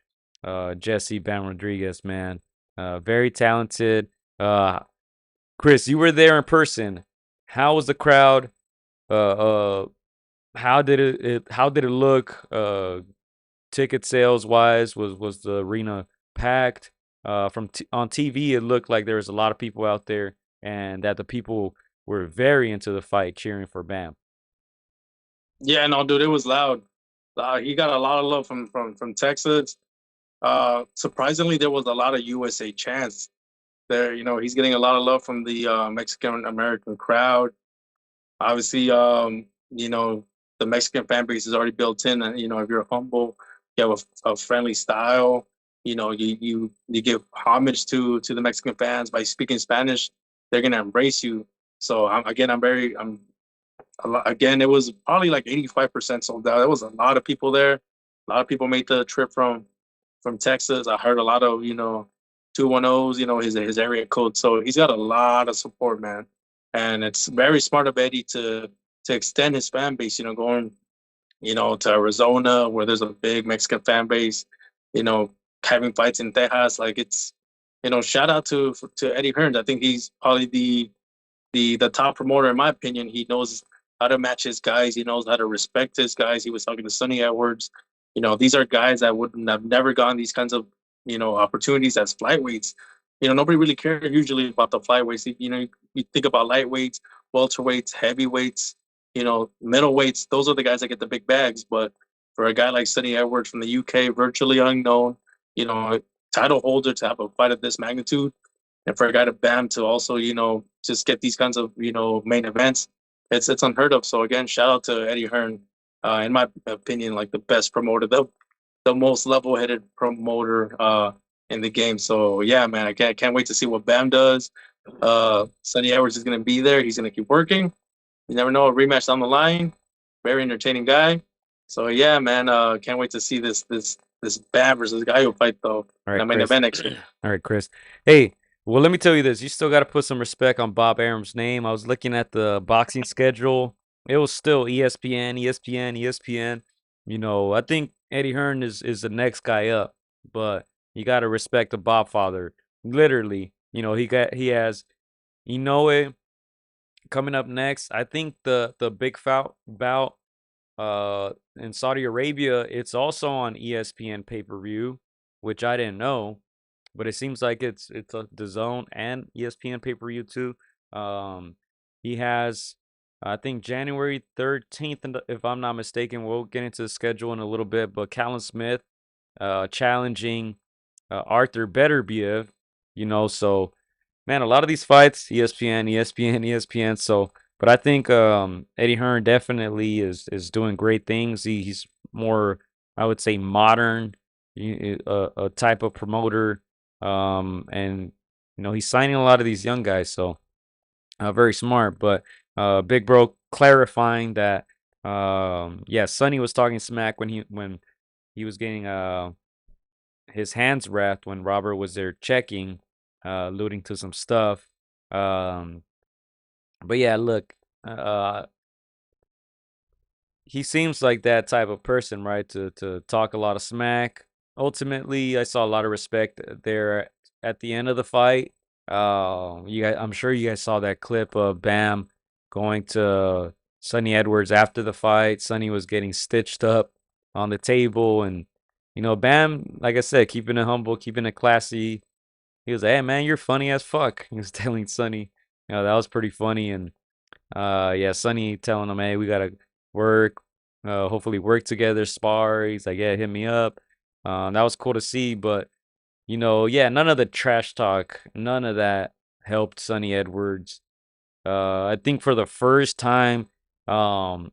Jesse Bam Rodriguez, man. Very talented. Chris, you were there in person. How was the crowd? How did it look? Ticket sales wise, was the arena packed? On TV, it looked like there was a lot of people out there, and that the people were very into the fight, cheering for Bam. Yeah, no, dude, it was loud. He got a lot of love from Texas. Surprisingly, there was a lot of USA chants there. He's getting a lot of love from the Mexican American crowd. Obviously, the Mexican fan base is already built in, and if you're humble, you have a friendly style. You give homage to the Mexican fans by speaking Spanish. They're gonna embrace you. So again, it was probably like 85% sold out. There was a lot of people there. A lot of people made the trip from Texas. I heard a lot of 210s, his area code. So he's got a lot of support, man. And it's very smart of Eddie to extend his fan base. Going to Arizona where there's a big Mexican fan base. Having fights in Texas, like it's shout out to Eddie Hearn. I think he's probably the top promoter in my opinion. He knows how to match his guys. He knows how to respect his guys. He was talking to Sonny Edwards. These are guys that wouldn't have never gotten these kinds of opportunities as flyweights. Nobody really cares usually about the flyweights. You think about lightweights, welterweights, heavyweights, middleweights. Those are the guys that get the big bags. But for a guy like Sonny Edwards from the UK, virtually unknown, title holder, to have a fight of this magnitude, and for a guy to Bam to also, just get these kinds of, main events, it's unheard of. So again, shout out to Eddie Hearn. In my opinion, like the best promoter, the most level-headed promoter in the game. So yeah, man, I can't wait to see what Bam does. Sonny Edwards is gonna be there. He's gonna keep working. You never know, a rematch down the line. Very entertaining guy. So yeah, man, can't wait to see this Bam versus Gallo fight though. All right, I mean, Chris. event next week. All right, Chris. Hey, well, let me tell you this. You still got to put some respect on Bob Arum's name. I was looking at the boxing schedule. It was still ESPN, ESPN, ESPN. I think Eddie Hearn is the next guy up, but you got to respect the Bob father. Literally, he has Inoue coming up next. I think the big bout in Saudi Arabia, it's also on ESPN pay-per-view, which I didn't know, but it seems like it's the Zone and ESPN pay-per-view too. He has, I think, January 13th, if I'm not mistaken. We'll get into the schedule in a little bit, but Callum Smith challenging Arthur Beterbiev, so man, a lot of these fights, ESPN, ESPN, ESPN. So, but I think Eddie Hearn definitely is doing great things. He's more, I would say, modern, a type of promoter, and he's signing a lot of these young guys. So Very smart, but Big Bro clarifying that yeah, Sonny was talking smack when he was getting his hands wrapped when Robert was there checking, alluding to some stuff. Um, but yeah, look, uh, he seems like that type of person, right? To talk a lot of smack. Ultimately, I saw a lot of respect there at the end of the fight. You guys, I'm sure you guys saw that clip of Bam going to Sonny Edwards after the fight. Sonny was getting stitched up on the table, and Bam, like I said, keeping it humble, keeping it classy. He was like, "Hey man, you're funny as fuck." He was telling Sonny, that was pretty funny, and yeah, Sonny telling him, "Hey, we gotta work, hopefully work together, spar." He's like, "Yeah, hit me up." That was cool to see, but yeah, none of the trash talk, none of that helped Sonny Edwards. I think for the first time, um,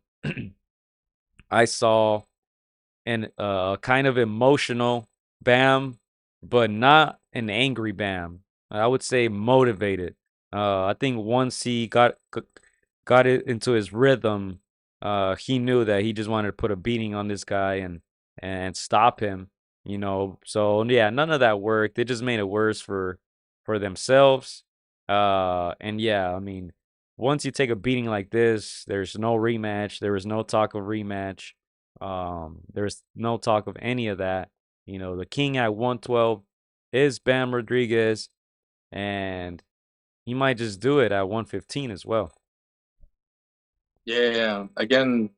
I saw an kind of emotional Bam, but not an angry Bam. I would say motivated. I think once he got it into his rhythm, he knew that he just wanted to put a beating on this guy and stop him. So yeah, none of that worked. They just made it worse for themselves. And yeah, I mean, once you take a beating like this, there's no rematch. There was no talk of rematch. There's no talk of any of that. The king at 112 is Bam Rodriguez, and he might just do it at 115 as well. Yeah. Again,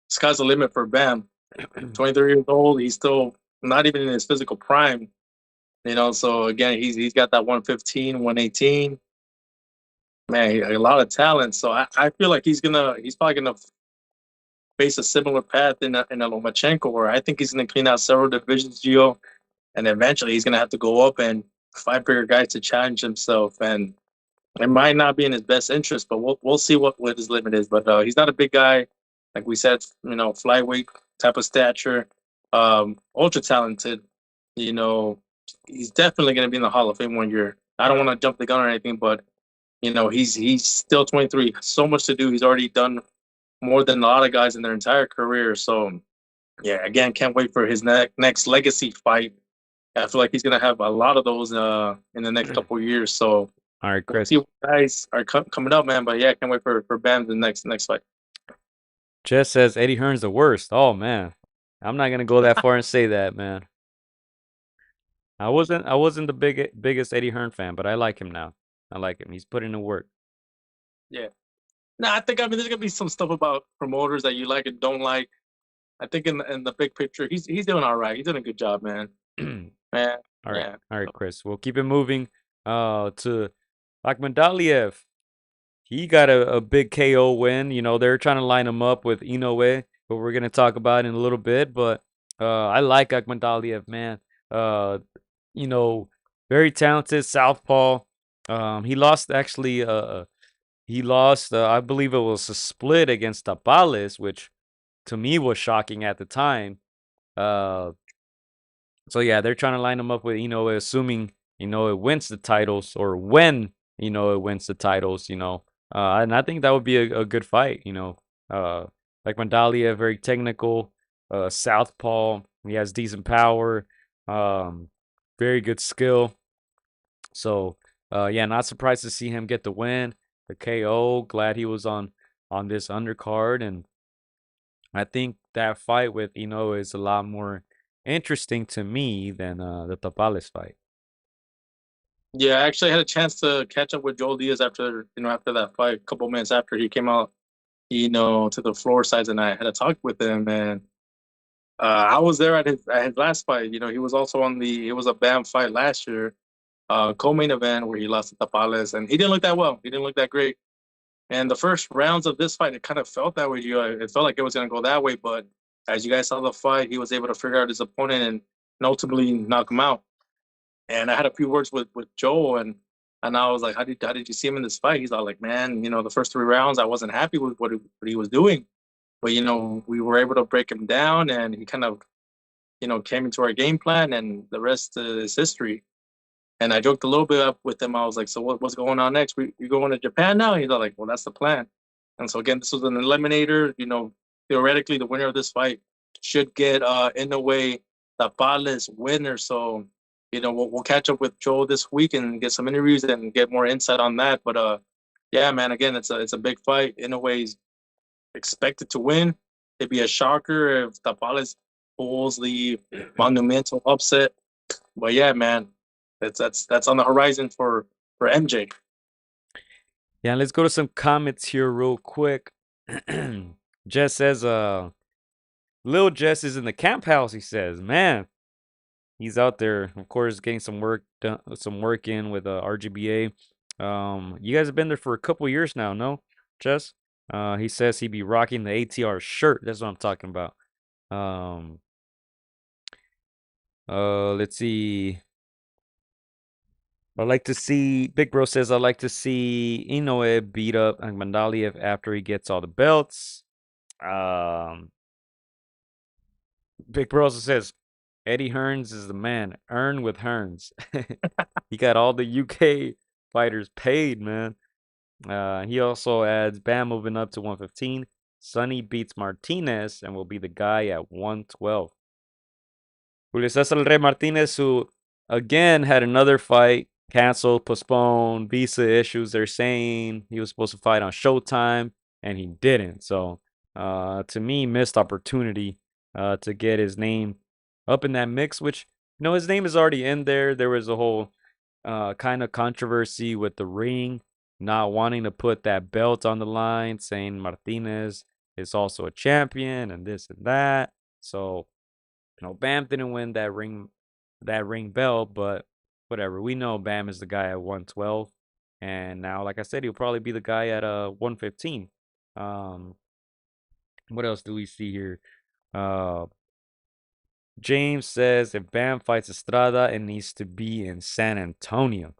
sky's the limit for Bam. 23 years old. He's still not even in his physical prime. So again, he's got that 115, 118. Man, a lot of talent. So I feel like he's probably gonna face a similar path in a Lomachenko, where I think he's gonna clean out several divisions, Gio, and eventually he's gonna have to go up and fight bigger guys to challenge himself. And it might not be in his best interest, but we'll see what his limit is. But he's not a big guy, like we said. Flyweight type of stature, ultra talented. You know, he's definitely going to be in the Hall of Fame one year. I don't want to jump the gun or anything, but he's still 23. So much to do. He's already done more than a lot of guys in their entire career. So yeah, again, can't wait for his next legacy fight. I feel like he's gonna have a lot of those in the next couple of years. So All right, we'll Chris. see what guys are coming up, man. But yeah, can't wait for Bam the next fight. Jess says Eddie Hearn's the worst. Oh man, I'm not gonna go that far and say that, man. I wasn't the biggest Eddie Hearn fan, but I like him now. I like him. He's putting in work. Yeah. No, I mean there's gonna be some stuff about promoters that you like and don't like. I think in the big picture, he's doing all right. He's doing a good job, man. Man, All right, yeah. all right, Chris. We'll keep it moving. To Akhmadaliev. He got a big KO win. They're trying to line him up with Inoue, but we're gonna talk about in a little bit. But I like Akhmadaliev, man. Uh, very talented southpaw. He lost actually. He lost. I believe it was a split against Tapales, which to me was shocking at the time. Uh, so yeah, they're trying to line him up with Inoue, assuming it wins the titles or when it wins the titles. And I think that would be a good fight. Like Mandalia, very technical, southpaw. He has decent power, um, very good skill. So yeah, not surprised to see him get the win, the KO. Glad he was on this undercard, and I think that fight with is a lot more interesting to me than the Tapales fight. Yeah, I actually had a chance to catch up with Joel Diaz after that fight, a couple minutes after he came out, to the floor sides, and I had a talk with him, and I was there at his last fight. He was also it was a BAM fight last year, co-main event where he lost to Tapales, and he didn't look that well. He didn't look that great. And the first rounds of this fight, it kind of felt that way. It felt like it was going to go that way, but as you guys saw the fight, he was able to figure out his opponent and ultimately knock him out. And I had a few words with Joel, and I was like, how did you see him in this fight? He's all like, man, the first 3 rounds, I wasn't happy with what he was doing, but we were able to break him down, and he kind of came into our game plan, and the rest is history. And I joked a little bit up with him. I was like, so what's going on next? We going to Japan now? He's like, well, that's the plan. And so again, this was an eliminator. You know, theoretically, the winner of this fight should get Inoue Tapales winner. So, you know, we'll catch up with Joe this week and get some interviews and get more insight on that. But yeah, man, again, it's a big fight. Inoue's expected to win. It'd be a shocker if Tapales pulls the monumental upset. But yeah, man, that's on the horizon for MJ. Yeah, let's go to some comments here real quick. Jess says, Lil Jess is in the camp house, he says. Man, he's out there, of course, getting some work done, some work in with RGBA. You guys have been there for a couple years now, no, Jess? He says he'd be rocking the ATR shirt. That's what I'm talking about. Let's see. Big Bro says, I'd like to see Inoue beat up Mandaliev after he gets all the belts. Big Bro also says, Eddie Hearns is the man. Earn with Hearns. He got all the UK fighters paid, man. He also adds Bam moving up to 115. Sonny beats Martinez and will be the guy at 112. Julio Cesar Rey Martinez, who again had another fight canceled, postponed, visa issues. They're saying he was supposed to fight on Showtime and he didn't. So, to me, missed opportunity to get his name up in that mix, which, you know, his name is already in there. There was a whole kind of controversy with the ring not wanting to put that belt on the line, saying Martinez is also a champion and this and that. So, you know, Bam didn't win that ring belt, but whatever. We know Bam is the guy at 112. And now, like I said, he'll probably be the guy at 115. What else do we see here? James says if Bam fights Estrada, it needs to be in San Antonio.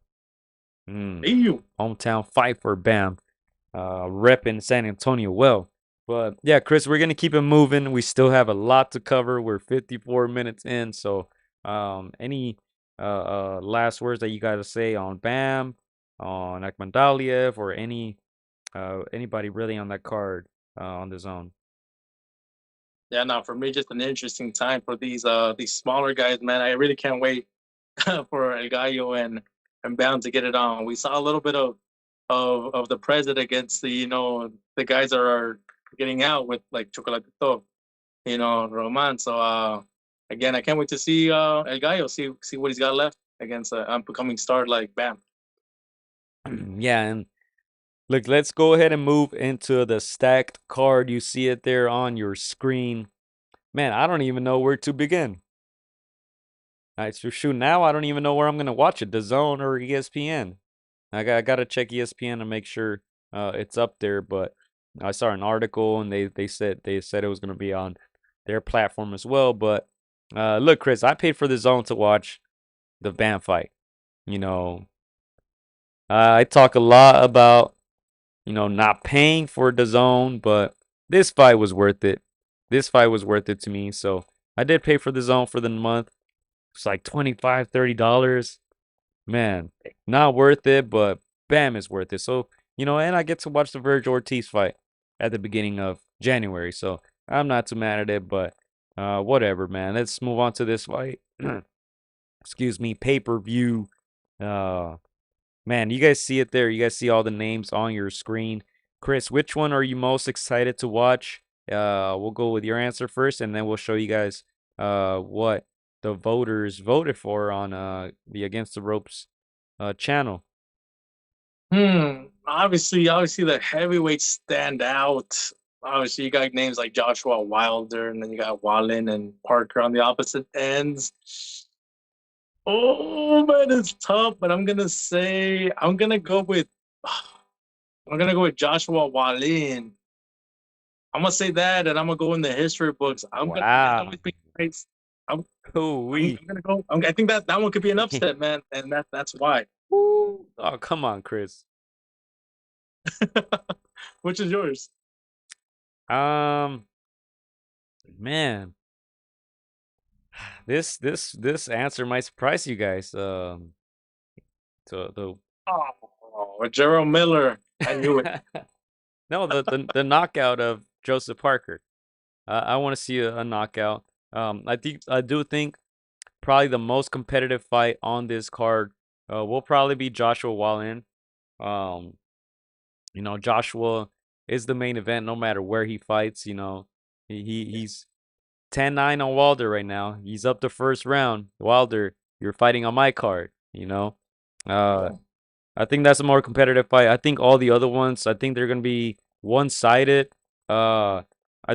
Hometown fight for Bam. Repping San Antonio well. But yeah, Chris, we're gonna keep it moving. We still have a lot to cover. We're 54 minutes in. So any last words that you gotta say on Bam, on Akhmadaliev, or anybody really on that card on the zone? Yeah, no, for me, just an interesting time for these smaller guys, man. I really can't wait for El Gallo and Bam to get it on. We saw a little bit of the president against the guys that are getting out with like Chocolatito, Roman. So again, I can't wait to see El Gallo, see what he's got left against an up-and-coming star like Bam. Yeah, and look, let's go ahead and move into the stacked card. You see it there on your screen. Man, I don't even know where to begin. All right, so shoot, now I don't even know where I'm gonna watch it, DAZN or ESPN. I gotta check ESPN to make sure it's up there. But I saw an article and they said it was gonna be on their platform as well. But look, Chris, I paid for DAZN to watch the Bam fight. You know, I talk a lot about not paying for DAZN, but this fight was worth it. This fight was worth it to me. So I did pay for DAZN for the month. It's like $25, $30. Man, not worth it, but Bam is worth it. So, and I get to watch the Verge Ortiz fight at the beginning of January. So I'm not too mad at it, but whatever, man. Let's move on to this fight. Excuse me, pay-per-view. Man, you guys see it there. You guys see all the names on your screen. Chris, which one are you most excited to watch? We'll go with your answer first, and then we'll show you guys what the voters voted for on the Against the Ropes channel. Obviously the heavyweights stand out. Obviously, you got names like Joshua Wilder, and then you got Wallen and Parker on the opposite ends. Oh man, it's tough, but I'm gonna go with Joshua Wallen. I'm gonna say that, and I'm gonna go in the history books. I'm gonna go. I think that one could be an upset, man, and that's why. Oh, come on, Chris. Which is yours? Man, this answer might surprise you guys. The Oh, Gerald Miller. I knew it. no, the knockout of Joseph Parker. I want to see a knockout. I do think probably the most competitive fight on this card will probably be Joshua Wallin. Um, Joshua is the main event no matter where he fights. He's 10-9 on Wilder right now. He's up the first round. Wilder, you're fighting on my card. I think that's a more competitive fight. I think all the other ones, I think they're gonna be one-sided. I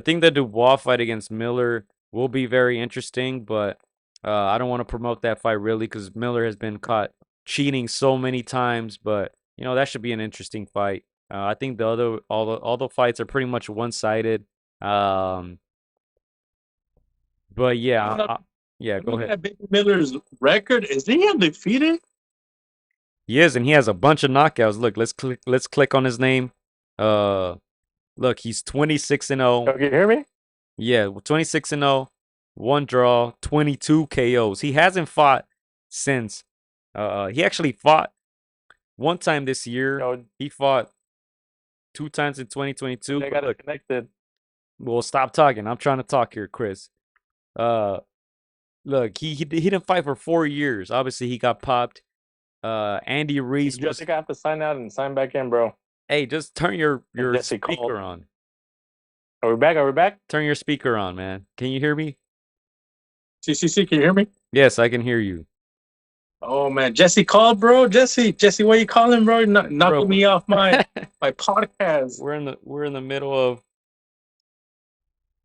think the Dubois fight against Miller will be very interesting, but I don't want to promote that fight really because Miller has been caught cheating so many times. But that should be an interesting fight. I think all the fights are pretty much one-sided. But yeah, yeah, go Look ahead. at Baby Miller's record. Is he undefeated? He is, and he has a bunch of knockouts. Look, let's click on his name. Look, he's 26-0. Can you hear me? Yeah, 26-0, one draw, 22 KOs. He hasn't fought since. He actually fought one time this year. No. He fought 2 times in 2022. They got it connected. Well, stop talking. I'm trying to talk here, Chris. Look, he didn't fight for 4 years. Obviously, he got popped. Andy Reese. You just have to sign out and sign back in, bro. Hey, just turn your Jesse speaker called. on. Are we back? Are we back? Turn your speaker on, man. Can you hear me? CCC, can you hear me? Yes, I can hear you. Oh man, Jesse called, bro. Jesse, what you calling, bro? Knocking me off my podcast. We're in the middle of.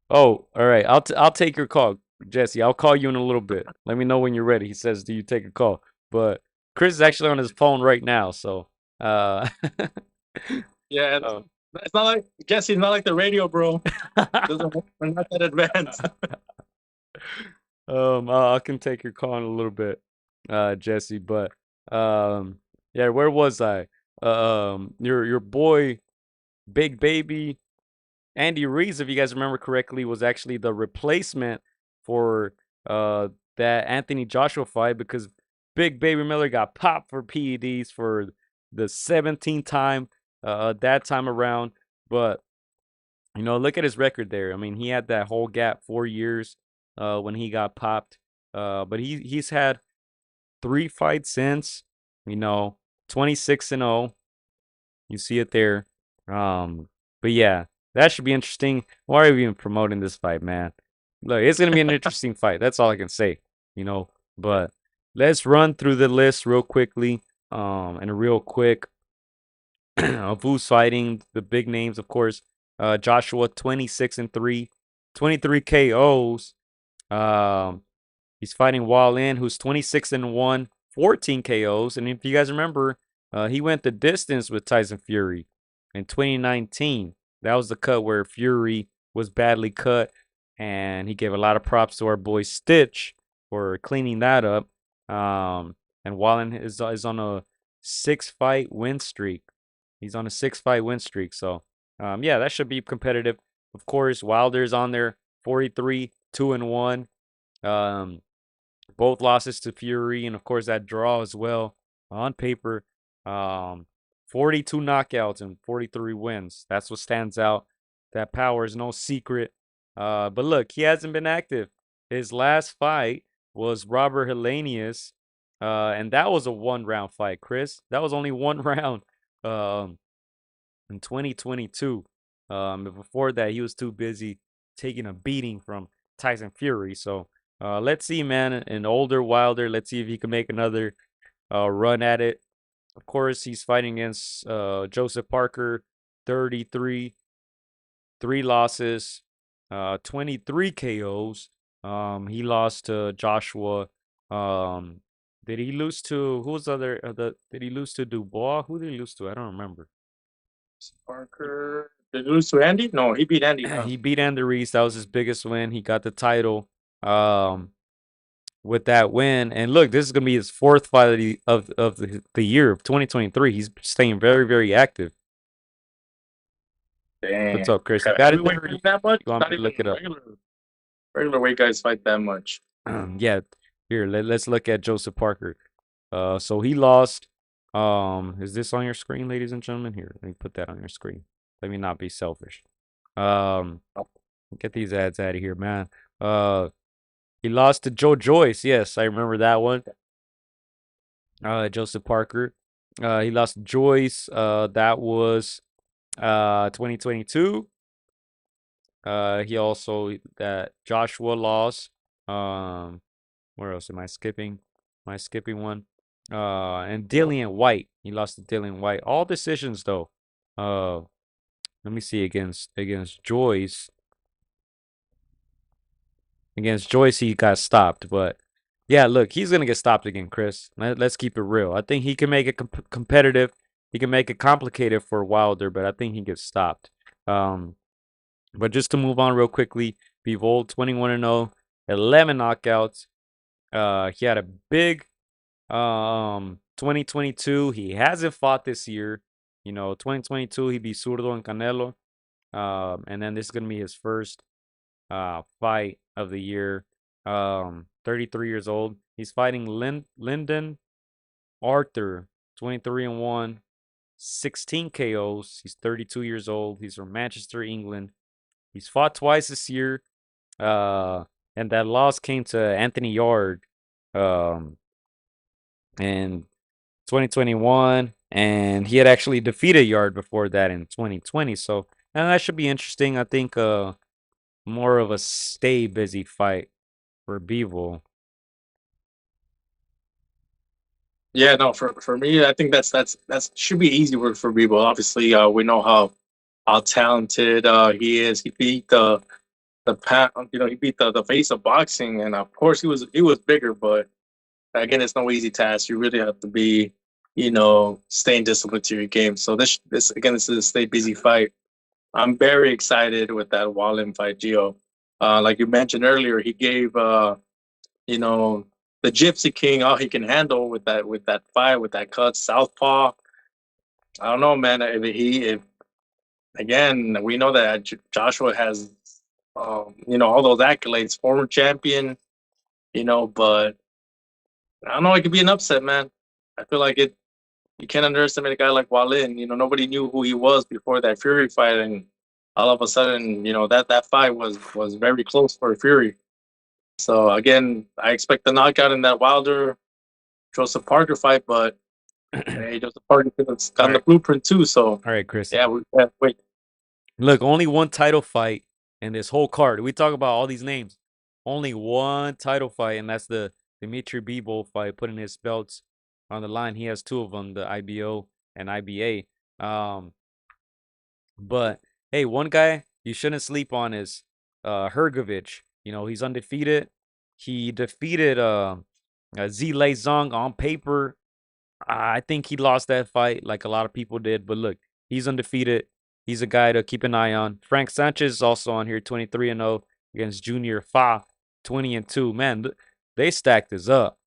Oh, all right. I'll take your call, Jesse. I'll call you in a little bit. Let me know when you're ready. He says, "Do you take a call?" But Chris is actually on his phone right now, so Yeah, it's not like Jesse's not like the radio, bro. We're not that advanced. I can take your call in a little bit, Jesse. But yeah, where was I? Your boy, Big Baby, Andy Reese, if you guys remember correctly, was actually the replacement for that Anthony Joshua fight because Big Baby Miller got popped for PEDs for the 17th time that time around. But look at his record there. I mean, he had that whole gap 4 years when he got popped. But he's had 3 fights since. 26-0. You see it there. But yeah, that should be interesting. Why are we even promoting this fight, man? Look, it's gonna be an interesting fight. That's all I can say. But let's run through the list real quickly. And real quick of who's fighting the big names, of course. Joshua 26-3, 23 KOs. He's fighting Wallin, who's 26-1, 14 KOs. And if you guys remember, he went the distance with Tyson Fury in 2019. That was the cut where Fury was badly cut, and he gave a lot of props to our boy Stitch for cleaning that up. And Wallin is on a 6-fight win streak. He's on a 6-fight win streak. So, yeah, that should be competitive. Of course, Wilder's on there, 43, 2-1. Both losses to Fury, and of course that draw as well on paper. 42 knockouts and 43 wins. That's what stands out. That power is no secret. But look, he hasn't been active. His last fight was Robert Helenius, and that was a 1-round fight, Chris. That was only 1 round in 2022. Before that, he was too busy taking a beating from Tyson Fury. So let's see, man, an older Wilder. Let's see if he can make another run at it. Of course, he's fighting against Joseph Parker, 33, 3 losses, 23 KOs. He lost to Joshua. Did he lose to who's other? Did he lose to Dubois? Who did he lose to? I don't remember. Parker. Did he lose to Andy? No, he beat Andy. He beat Andy Reese. That was his biggest win. He got the title. With that win, and look, this is gonna be his 4th fight of the year of 2023. He's staying very, very active. Dang. What's up, Chris? You got it there? That much? You want me to look it up? Regular weight guys fight that much. Yeah. Here, let's look at Joseph Parker. So he lost Is this on your screen, ladies and gentlemen? Here, let me put that on your screen. Let me not be selfish. Get these ads out of here, man. He lost to Joe Joyce. Yes, I remember that one. Joseph Parker. He lost to Joyce. That was 2022. He also that Joshua lost. Where else am I skipping? Am I skipping one? And Dillian White. He lost to Dillian White. All decisions though. Let me see against Joyce. Against Joyce, he got stopped, but yeah, look, he's gonna get stopped again, Chris. Let's keep it real. I think he can make it competitive. He can make it complicated for Wilder, but I think he gets stopped. But just to move on real quickly, Bivol 21-0, 11 knockouts. He had a big 2022. He hasn't fought this year. 2022 he beat Zurdo and Canelo. And then this is gonna be his first fight of the year. 33 years old. He's fighting Lyndon Arthur, 23-1, 16 KOs. He's 32 years old. He's from Manchester, England. He's fought twice this year. And that loss came to Anthony Yard in 2021. And he had actually defeated Yard before that in 2020. So, and that should be interesting. I think more of a stay busy fight for Bivol. Yeah, no, for me, I think that should be easy work for Bivol. Obviously, we know how talented he is. He beat the he beat the face of boxing, and of course he was bigger. But again, it's no easy task. You really have to be staying disciplined to your game. So this is a stay busy fight. I'm very excited with that Wallin fight, Gio. Like you mentioned earlier, he gave the Gypsy King all he can handle with that fight, with that cut southpaw. I don't know, man. If again, we know that Joshua has all those accolades, former champion, but I don't know, it could be an upset, man. I feel like you can't underestimate a guy like Wallin. Nobody knew who he was before that Fury fight, and all of a sudden, that fight was very close for Fury. So again, I expect the knockout in that Wilder Joseph Parker fight, but hey, Joseph Parker has gotten the blueprint too. So All right, Chris. yeah, we can't wait. Look, only one title fight in this whole card. We talk about all these names. Only one title fight, and that's the Dimitry Bivol fight, putting his belts on the line. He has two of them, the IBO and IBA. But hey, one guy you shouldn't sleep on is Hrgovic. He's undefeated. He defeated Zhilei Zhang on paper. I think he lost that fight like a lot of people did. But look, he's undefeated. He's a guy to keep an eye on. Frank Sanchez is also on here, 23-0 against Junior Fa, 20-2. Man, they stacked this up.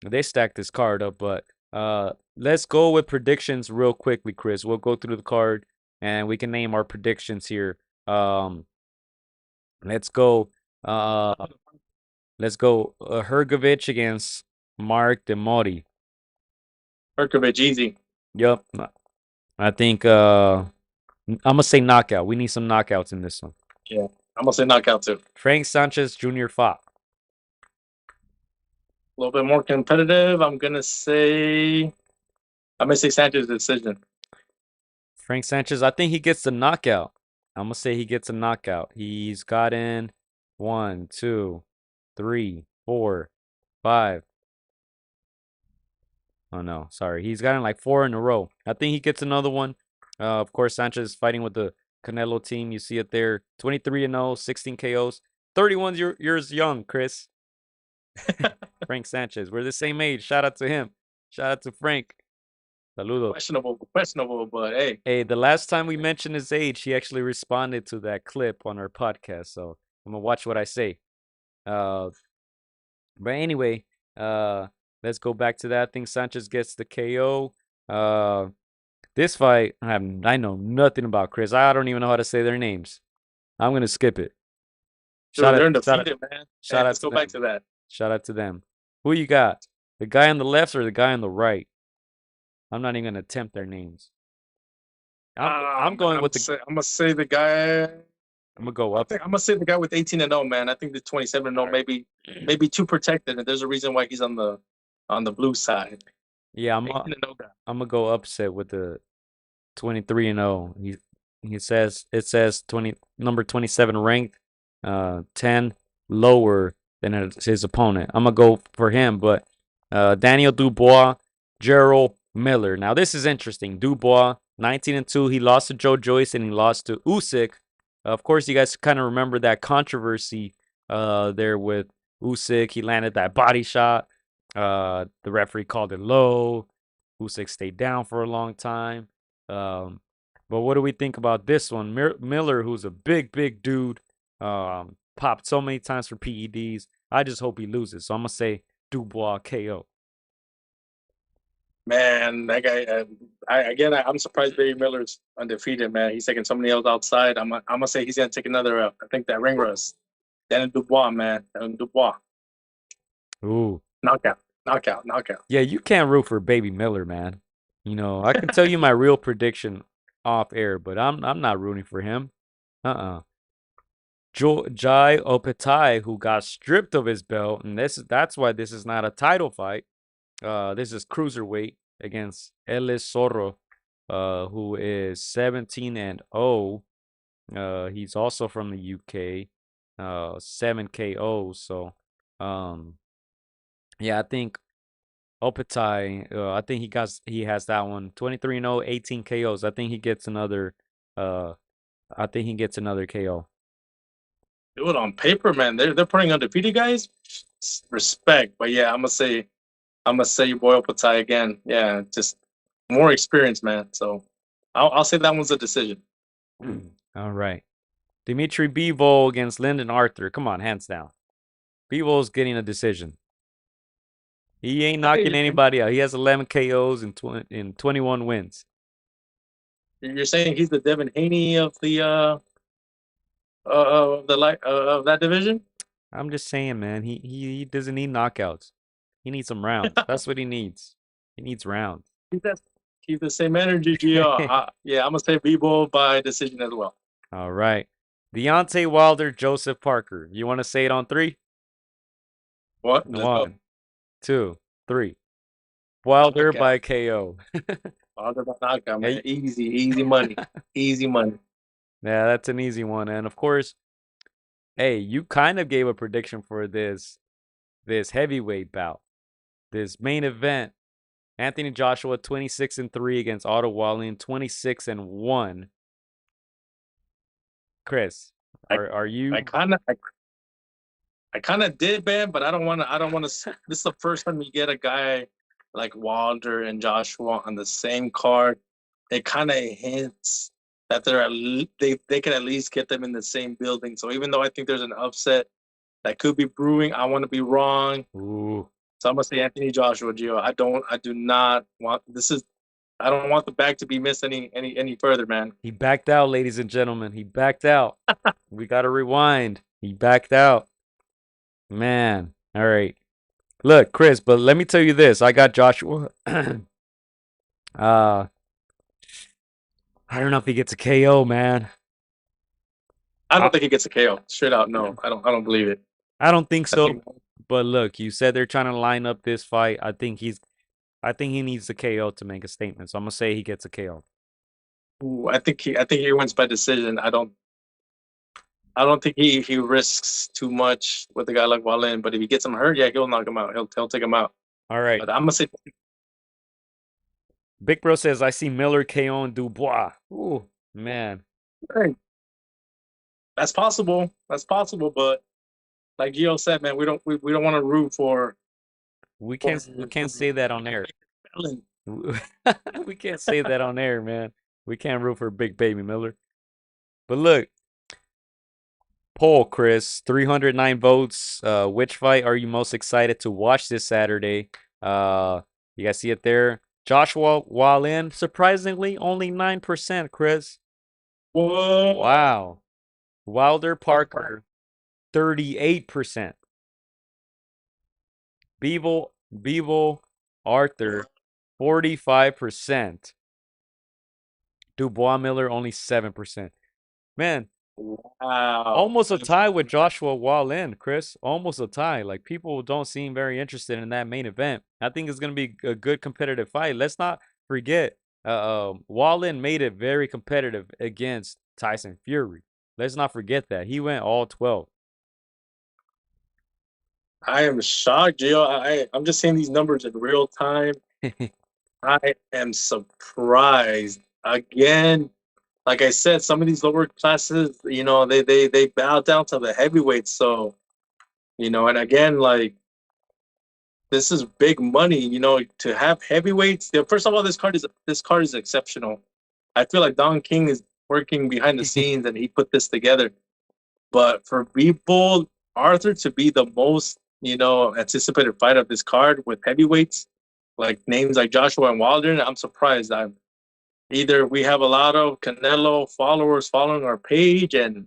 They stacked this card up. But let's go with predictions real quickly, Chris. We'll go through the card and we can name our predictions here. Let's go. Let's go. Hrgovic against Mark DeMori. Hrgovic easy. Yep. I think I'm gonna say knockout. We need some knockouts in this one. Yeah, I'm gonna say knockout too. Frank Sanchez, Junior Fa. A little bit more competitive. I'm gonna say Sanchez decision. Frank Sanchez, I think he gets the knockout. I'm gonna say he gets a knockout. He's gotten 1, 2, 3, 4, 5. Oh no, sorry. He's gotten like 4 in a row. I think he gets another one. Of course, Sanchez is fighting with the Canelo team. You see it there. 23-0, 16 KOs. 31 years young, Chris. Frank Sanchez. We're the same age. Shout out to him. Shout out to Frank. Saludos. Questionable, but hey. Hey, the last time we mentioned his age, he actually responded to that clip on our podcast. So I'm gonna watch what I say. But anyway, let's go back to that. I think Sanchez gets the KO. This fight, I know nothing about, Chris. I don't even know how to say their names. I'm gonna skip it. They're undefeated, man. Let's go back to that. Shout out to them. Who you got? The guy on the left or the guy on the right? I'm not even gonna attempt their names. I'm going with the. I'm gonna say the guy. I'm gonna go up. I'm gonna say the guy with 18-0, man. I think the 27-0 maybe too protected, and there's a reason why he's on the blue side. Yeah, 18-0 guy. I'm gonna go upset with the 23-0. He says it says number 27 ranked, 10 lower than his opponent. I'm gonna go for him, but Daniel Dubois, Gerald Miller. Now this is interesting. Dubois 19-2. He lost to Joe Joyce and he lost to Usyk. Of course, you guys kind of remember that controversy there with Usyk. He landed that body shot. The referee called it low. Usyk stayed down for a long time. But what do we think about this one? Miller, who's a big dude, popped so many times for PEDs. I just hope he loses. So I'm going to say Dubois KO. Man, that guy. I'm surprised Barry Miller's undefeated, man. He's taking somebody else outside. I'm gonna say he's gonna take another. I think that ring rust. Then Dubois, man. Dubois. Ooh. Knockout. Yeah, you can't root for Baby Miller, man. You know, I can tell you my real prediction off air, but I'm not rooting for him. Jai Opetai, who got stripped of his belt, and that's why this is not a title fight. This is cruiserweight against Elis Zorro, who is 17-0. He's also from the UK. 7 KOs. So, yeah, I think Opetai. I think he has that one. 23-0, 18 KOs. I think he gets another. KO. Do it on paper, man. They're putting undefeated guys. Respect, but yeah, I'm gonna say your boy Opatai again. Yeah, just more experience, man. So I'll say that one's a decision. All right. Dimitry Bivol against Lyndon Arthur. Come on, hands down. Bivol's getting a decision. He ain't knocking anybody out. He has 11 KOs and 21 wins. You're saying he's the Devin Haney of that division? I'm just saying, man. He doesn't need knockouts. He needs some rounds. That's what he needs. He needs rounds. Keep the same energy, Gio. Yeah, I'm gonna say Bivol by decision as well. All right. Deontay Wilder, Joseph Parker. You want to say it on 3? What? 1, 2, 3. Wilder by KO. Wilder by knockout, man. Easy money. Easy money. Yeah, that's an easy one. And of course, hey, you kind of gave a prediction for this heavyweight bout. This main event. Anthony Joshua 26-3 against Otto Wallin 26-1. Chris, are you? I kind of did, man, but I don't want to. This is the first time you get a guy like Wilder and Joshua on the same card. It kind of hints that they can at least get them in the same building. So even though I think there's an upset that could be brewing, I want to be wrong. Ooh. So I'm gonna say Anthony Joshua, Gio. I do not want I don't want the bag to be missed any further, man. He backed out, ladies and gentlemen. He backed out. We gotta rewind. He backed out. Man. All right. Look, Chris, but let me tell you this. I got Joshua. I don't know if he gets a KO, man. I don't think he gets a KO. Straight out, no. I don't believe it. I don't think so. But look, you said they're trying to line up this fight. I think he needs a KO to make a statement. So I'm gonna say he gets a KO. Ooh, I think he wins by decision. I don't think he risks too much with a guy like Wallin. But if he gets him hurt, yeah, he'll knock him out. He'll take him out. All right. But I'm gonna say Big Bro says I see Miller KO and Dubois. Ooh, man. Hey, that's possible. But like Gio said, man, we don't want to root for. We can't say that on air. We can't say that on air, man. We can't root for Big Baby Miller. But look, poll, Chris, 309 votes. Which fight are you most excited to watch this Saturday? You guys see it there? Joshua Wallin, surprisingly, only 9%, Chris. Whoa. Wow. Wilder Parker, 38%. Bivol Arthur, 45%. Dubois Miller only 7%. Man, Wow. almost a tie with Joshua Wallin, Chris. Almost a tie. Like people don't seem very interested in that main event. I think it's gonna be a good competitive fight. Let's not forget, Wallin made it very competitive against Tyson Fury. Let's not forget that he went all 12. I am shocked, Gio. I'm just seeing these numbers in real time. I am surprised. Again, like I said, some of these lower classes, they bow down to the heavyweights. So, and again, like this is big money, to have heavyweights. First of all, this card is exceptional. I feel like Don King is working behind the scenes and he put this together. But for people, Arthur to be the most, anticipated fight of this card with heavyweights, like names like Joshua and Wilder, I'm surprised. Either we have a lot of Canelo followers following our page, and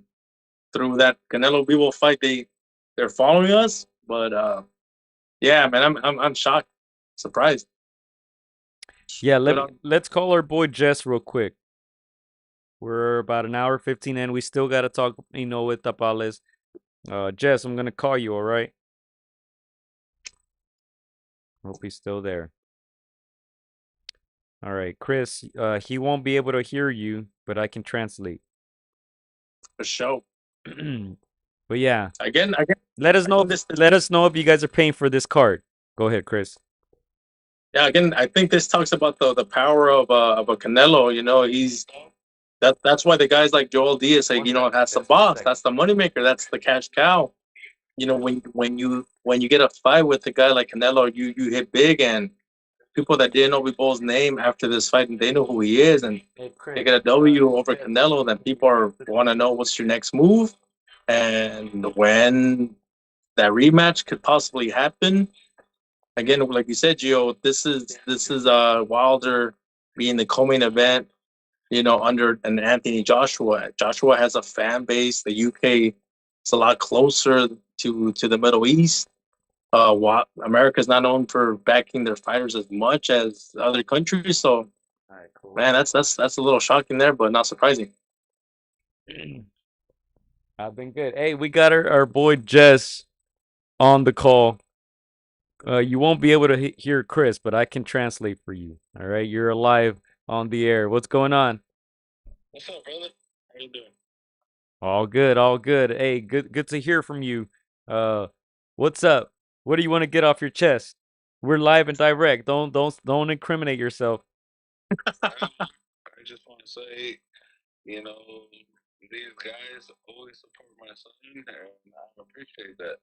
through that Canelo Bivol fight, they're following us. But yeah, man, I'm shocked, surprised. Yeah, let's call our boy Jess real quick. We're about an hour 15 in. We still gotta talk, with Tapales. Jess, I'm gonna call you, all right? Hope he's still there. All right, Chris. He won't be able to hear you, but I can translate. For sure. But yeah, Again, let us know. Let us know if you guys are paying for this card. Go ahead, Chris. yeah, again, I think this talks about the power of a Canelo. That's why the guys like Joel Diaz say, that's the boss, that's the moneymaker, that's the cash cow. When you get a fight with a guy like Canelo, you hit big, and people that didn't know Bibol's name after this fight, and they know who he is, and they get a W over Canelo, then people want to know what's your next move, and when that rematch could possibly happen. Again, like you said, Gio, this is Wilder being the co-main event, under an Anthony Joshua. Joshua has a fan base. The UK is a lot closer to the Middle East. America's not known for backing their fighters as much as other countries. So, cool. Man, that's a little shocking there, but not surprising. I've been good. Hey, we got our boy Jess on the call. You won't be able to hear Chris, but I can translate for you. All right, you're alive on the air. What's going on? What's up, brother? How you doing? All good, all good. Hey, good to hear from you. What's up? What do you want to get off your chest? We're live and direct. Don't incriminate yourself. I just want to say, these guys always support my son, and I appreciate that.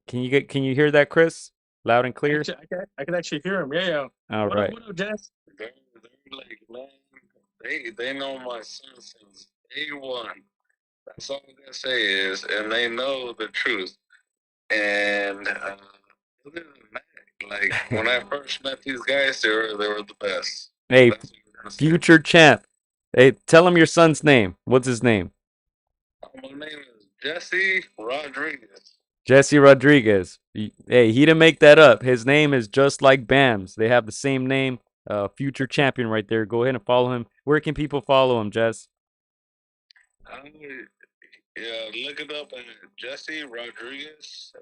Can you hear that, Chris? Loud and clear. I can actually hear him. Yeah. All right. What up, Jess? They're like, man, they know my son since day one. That's all I'm gonna say is, and they know the truth. And other than that, like when I first met these guys, they were the best. Hey, future champ. Hey, tell him your son's name. What's his name? My name is Jesse Rodriguez. Jesse Rodriguez. Hey, he didn't make that up. His name is just like Bam's. They have the same name. Future champion right there. Go ahead and follow him. Where can people follow him, Jess? Look it up at Jesse Rodriguez.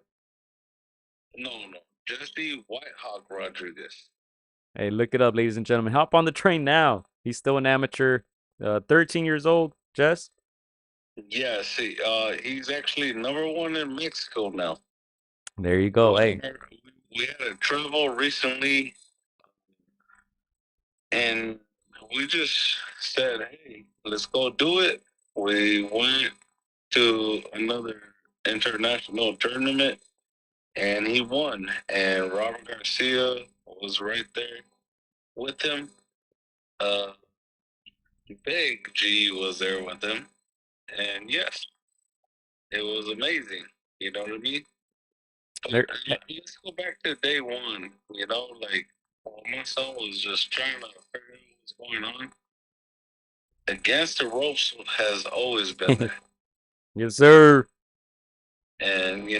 No, Jesse Whitehawk Rodriguez. Hey, look it up, ladies and gentlemen. Hop on the train now. He's still an amateur. 13 years old, Jess? Yes, he's actually #1 in Mexico now. There you go. Hey, we had a travel recently, and we just said, hey, let's go do it. We went to another international tournament, and he won. And Robert Garcia was right there with him. Big G was there with him. And yes, it was amazing. You know what I mean? Let's go back to day one. Like my son was just trying to figure out what's going on. Against the ropes has always been there. Yes, sir. And we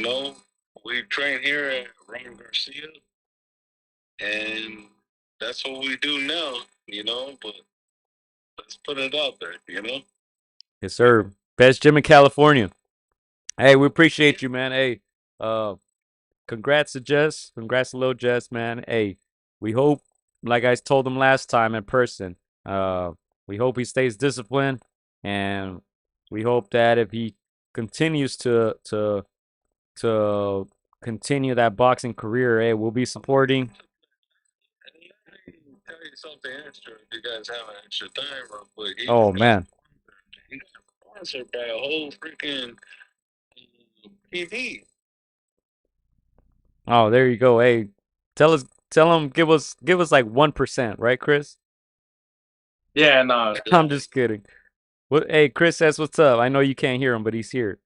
train here at Robert Garcia, and that's what we do now, but let's put it out there, Yes, sir. Best gym in California. Hey, we appreciate you, man. Hey, congrats to Jess. Congrats to Lil Jess, man. Hey, we hope, like I told him last time in person, we hope he stays disciplined, and we hope that if he continues to continue that boxing career, hey, we'll be supporting. Tell you something extra if you guys have an extra time, real quick. Oh man. He got sponsored by a whole freaking TV. Oh, there you go. Hey, tell him, give us like 1%, right, Chris? Yeah, no. I'm just kidding. What? Hey, Chris says what's up. I know you can't hear him, but he's here.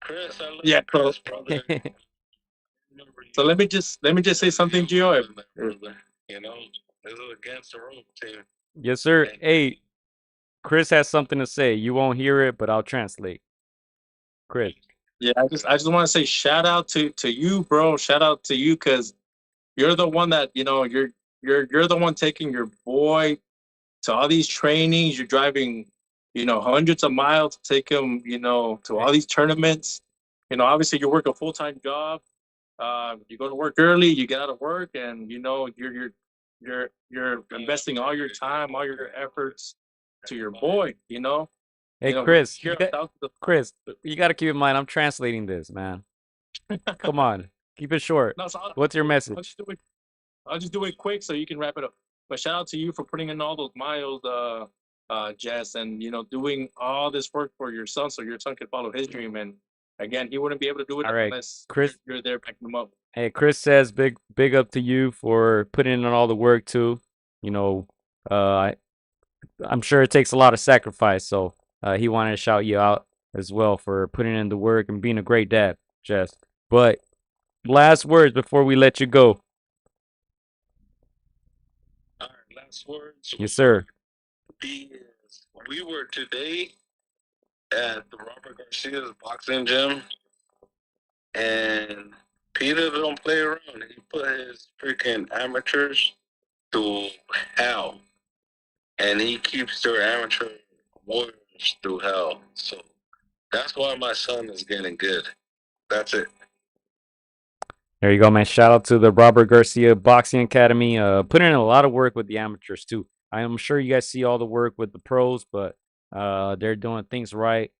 Chris, I love Yeah, Chris, brother. So let me just say something, Gio. Brother. This is against the rope team. Yes, sir. Hey, Chris has something to say. You won't hear it, but I'll translate. Chris. Yeah, I just want to say shout out to you, bro. Shout out to you because you're the one that you're the one taking your boy to all these trainings. You're driving, hundreds of miles to take him, to all these tournaments. Obviously you work a full-time job. You go to work early, you get out of work, and you're investing all your time, all your efforts to your boy. Hey, Chris. Chris, you got to keep in mind I'm translating this, man. Come on, keep it short. No, so What's your message? I'll just do it quick so you can wrap it up. But shout out to you for putting in all those miles, Jess, and doing all this work for your son so your son can follow his dream. And again, he wouldn't be able to do it unless Chris, you're there backing him up. Hey, Chris says big up to you for putting in all the work too. I'm sure it takes a lot of sacrifice, so he wanted to shout you out as well for putting in the work and being a great dad, Jess. But last words before we let you go. All right, last words. Yes, sir. We were today at the Robert Garcia's boxing gym, and Peter don't play around. He put his freaking amateurs through hell, and he keeps their amateur warriors through hell. So that's why my son is getting good. That's it. There you go, man. Shout out to the Robert Garcia Boxing Academy. Putting in a lot of work with the amateurs too. I am sure you guys see all the work with the pros, but they're doing things right.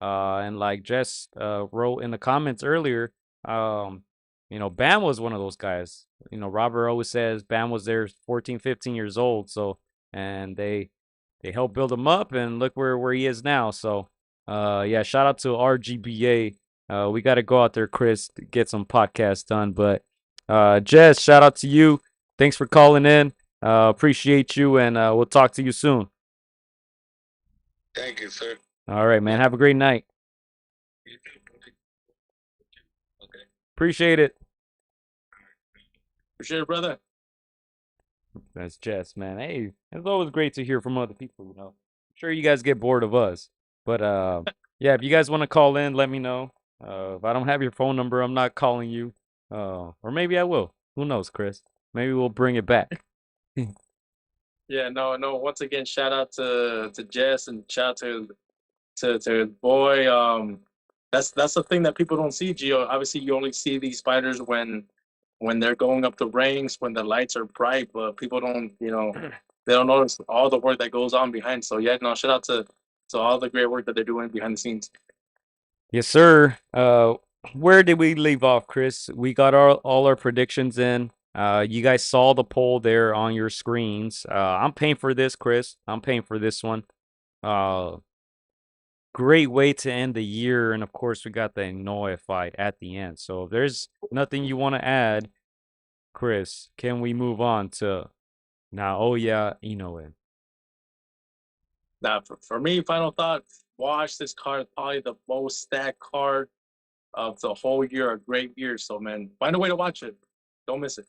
And like Jess wrote in the comments earlier, Bam was one of those guys. Robert always says Bam was there 14, 15 years old. So, and they helped build him up, and look where he is now. So, yeah, shout out to RGBA. We got to go out there, Chris, to get some podcasts done. But Jess, shout out to you. Thanks for calling in. Appreciate you, and we'll talk to you soon. Thank you, sir. All right, man. Have a great night. Okay. Appreciate it. Appreciate it, brother. That's Jess, man. Hey, it's always great to hear from other people, I'm sure you guys get bored of us. But yeah, if you guys want to call in, let me know. If I don't have your phone number, I'm not calling you. Or maybe I will. Who knows, Chris? Maybe we'll bring it back. Yeah, no. Once again, shout out to Jess and shout out to boy. That's the thing that people don't see, Gio. Obviously, you only see these fighters when they're going up the ranks, when the lights are bright, but people don't, they don't notice all the work that goes on behind. So yeah, no, shout out to all the great work that they're doing behind the scenes. Yes, sir. Where did we leave off, Chris? We got all our predictions in. You guys saw the poll there on your screens. I'm paying for this, Chris. I'm paying for this one. Great way to end the year, and of course, we got the Inoue fight at the end. So if there's nothing you want to add, Chris, can we move on to Naoya Inoue? Now, for me, final thought: watch this card. Probably the most stacked card of the whole year. A great year. So man, find a way to watch it. Don't miss it.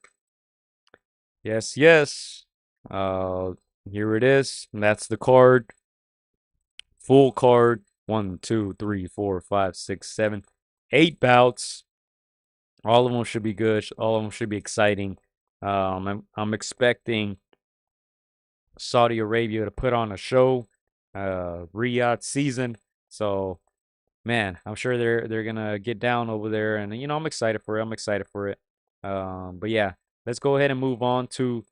Yes. Here it is. And that's the card. Full card. 1, 2, 3, 4, 5, 6, 7, 8 bouts. All of them should be good. All of them should be exciting. I'm expecting Saudi Arabia to put on a show, Riyadh season. So, man, I'm sure they're gonna get down over there, and I'm excited for it. I'm excited for it. But yeah, let's go ahead and move on to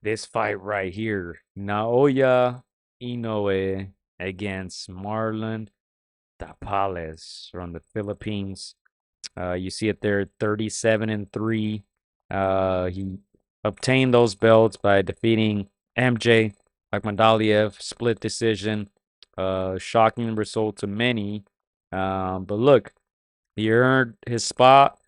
this fight right here. Naoya Inoue against Marlon Tapales from the Philippines. You see it there, 37-3. He obtained those belts by defeating MJ Akhmadaliev, split decision. Shocking result to many. But look, he earned his spot.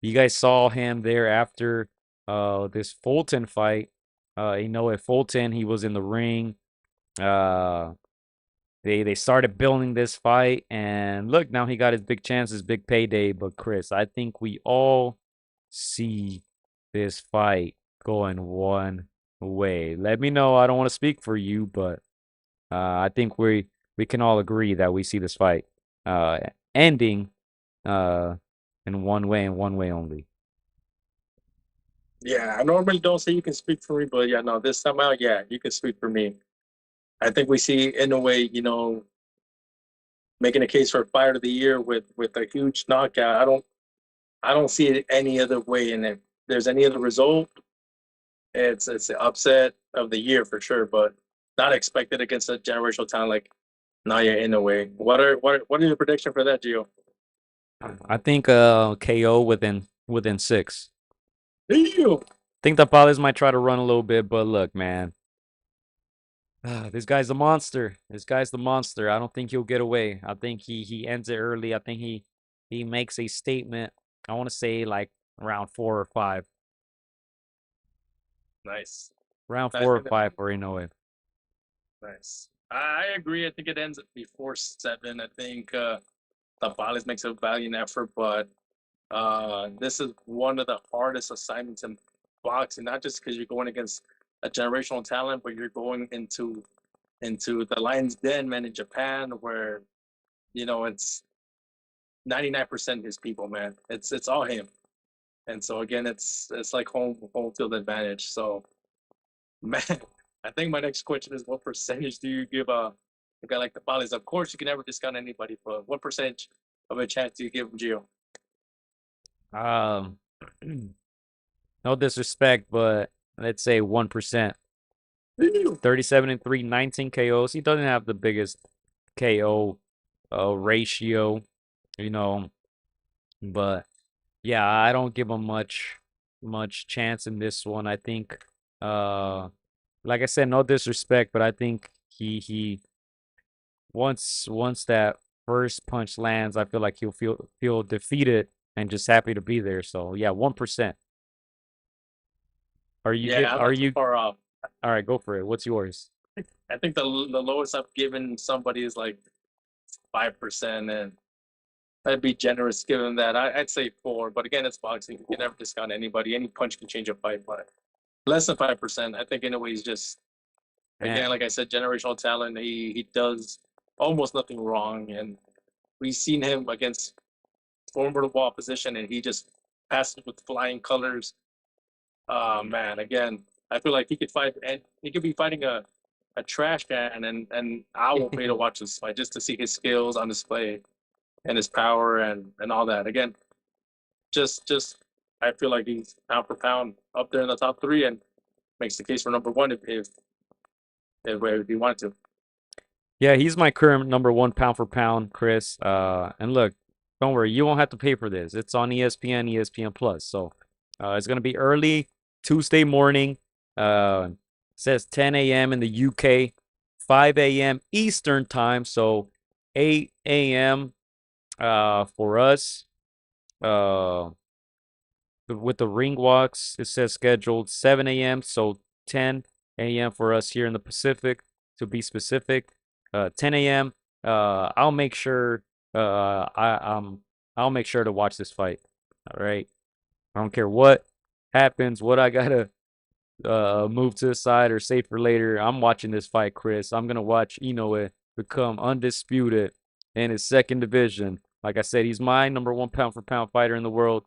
You guys saw him there after this Fulton fight. At Fulton, he was in the ring. Uh, they started building this fight, and look, now he got his big chance, his big payday. But Chris, I think we all see this fight going one way. Let me know. I don't want to speak for you, but I think we can all agree that we see this fight ending in one way and one way only. Yeah, I normally don't say you can speak for me, but yeah, no, this time out, yeah, you can speak for me. I think we see Inoue, making a case for fight of the year with a huge knockout. I don't see it any other way. And if there's any other result, it's the upset of the year for sure, but not expected against a generational talent like Naya Inoue. What are your prediction for that, Gio? I think KO within 6. Ew. Think the Tapales might try to run a little bit, but look, man. This guy's a monster. This guy's the monster. I don't think he'll get away. I think he ends it early. I think he makes a statement. I want to say like round 4 or 5. Nice. Round 4 or 5 for Inoue. Nice. I agree. I think it ends before 7. I think Tapales makes a valiant effort, but this is one of the hardest assignments in boxing, not just because you're going against a generational talent, but you're going into the Lion's Den, man, in Japan, where it's 99% his people, man. It's all him, and so again, it's like home field advantage. So, man, I think my next question is, what percentage do you give a guy like Tapales? Of course, you can never discount anybody, but what percentage of a chance do you give him, Gio? No disrespect, but let's say 1%. 37-3, 19 KOs. He doesn't have the biggest KO ratio, but yeah, I don't give him much chance in this one. I think, like I said, no disrespect, but I think he once that first punch lands, I feel like he'll feel defeated and just happy to be there. So yeah, 1%. Are you far off? All right, go for it. What's yours? I think the lowest I've given somebody is like 5%, and I'd be generous giving that. I'd say 4, but again, it's boxing. You can never discount anybody. Any punch can change a fight, but less than 5%. I think in a way he's just, again, like I said, generational talent. He does almost nothing wrong, and we've seen him against formidable opposition, and he just passes with flying colors. Man, again, I feel like he could fight, and he could be fighting a trash can, and I will pay to watch this fight just to see his skills on display and his power and all that. Again, just I feel like he's pound for pound up there in the top 3 and makes the case for number 1 if he wanted to. Yeah, he's my current number 1 pound for pound, Chris. And look, don't worry, you won't have to pay for this. It's on ESPN, ESPN Plus. So it's gonna be early Tuesday morning. Says 10 a.m. in the UK, 5 a.m. Eastern time, so 8 a.m. For us. With the ring walks, it says scheduled 7 a.m. So 10 a.m. for us here in the Pacific, to be specific. 10 a.m. I'll make sure. I'll make sure to watch this fight. All right. I don't care what happens, what I gotta move to the side or save for later. I'm watching this fight, Chris. I'm gonna watch Inoue become undisputed in his second division. Like I said, he's my number 1 pound for pound fighter in the world.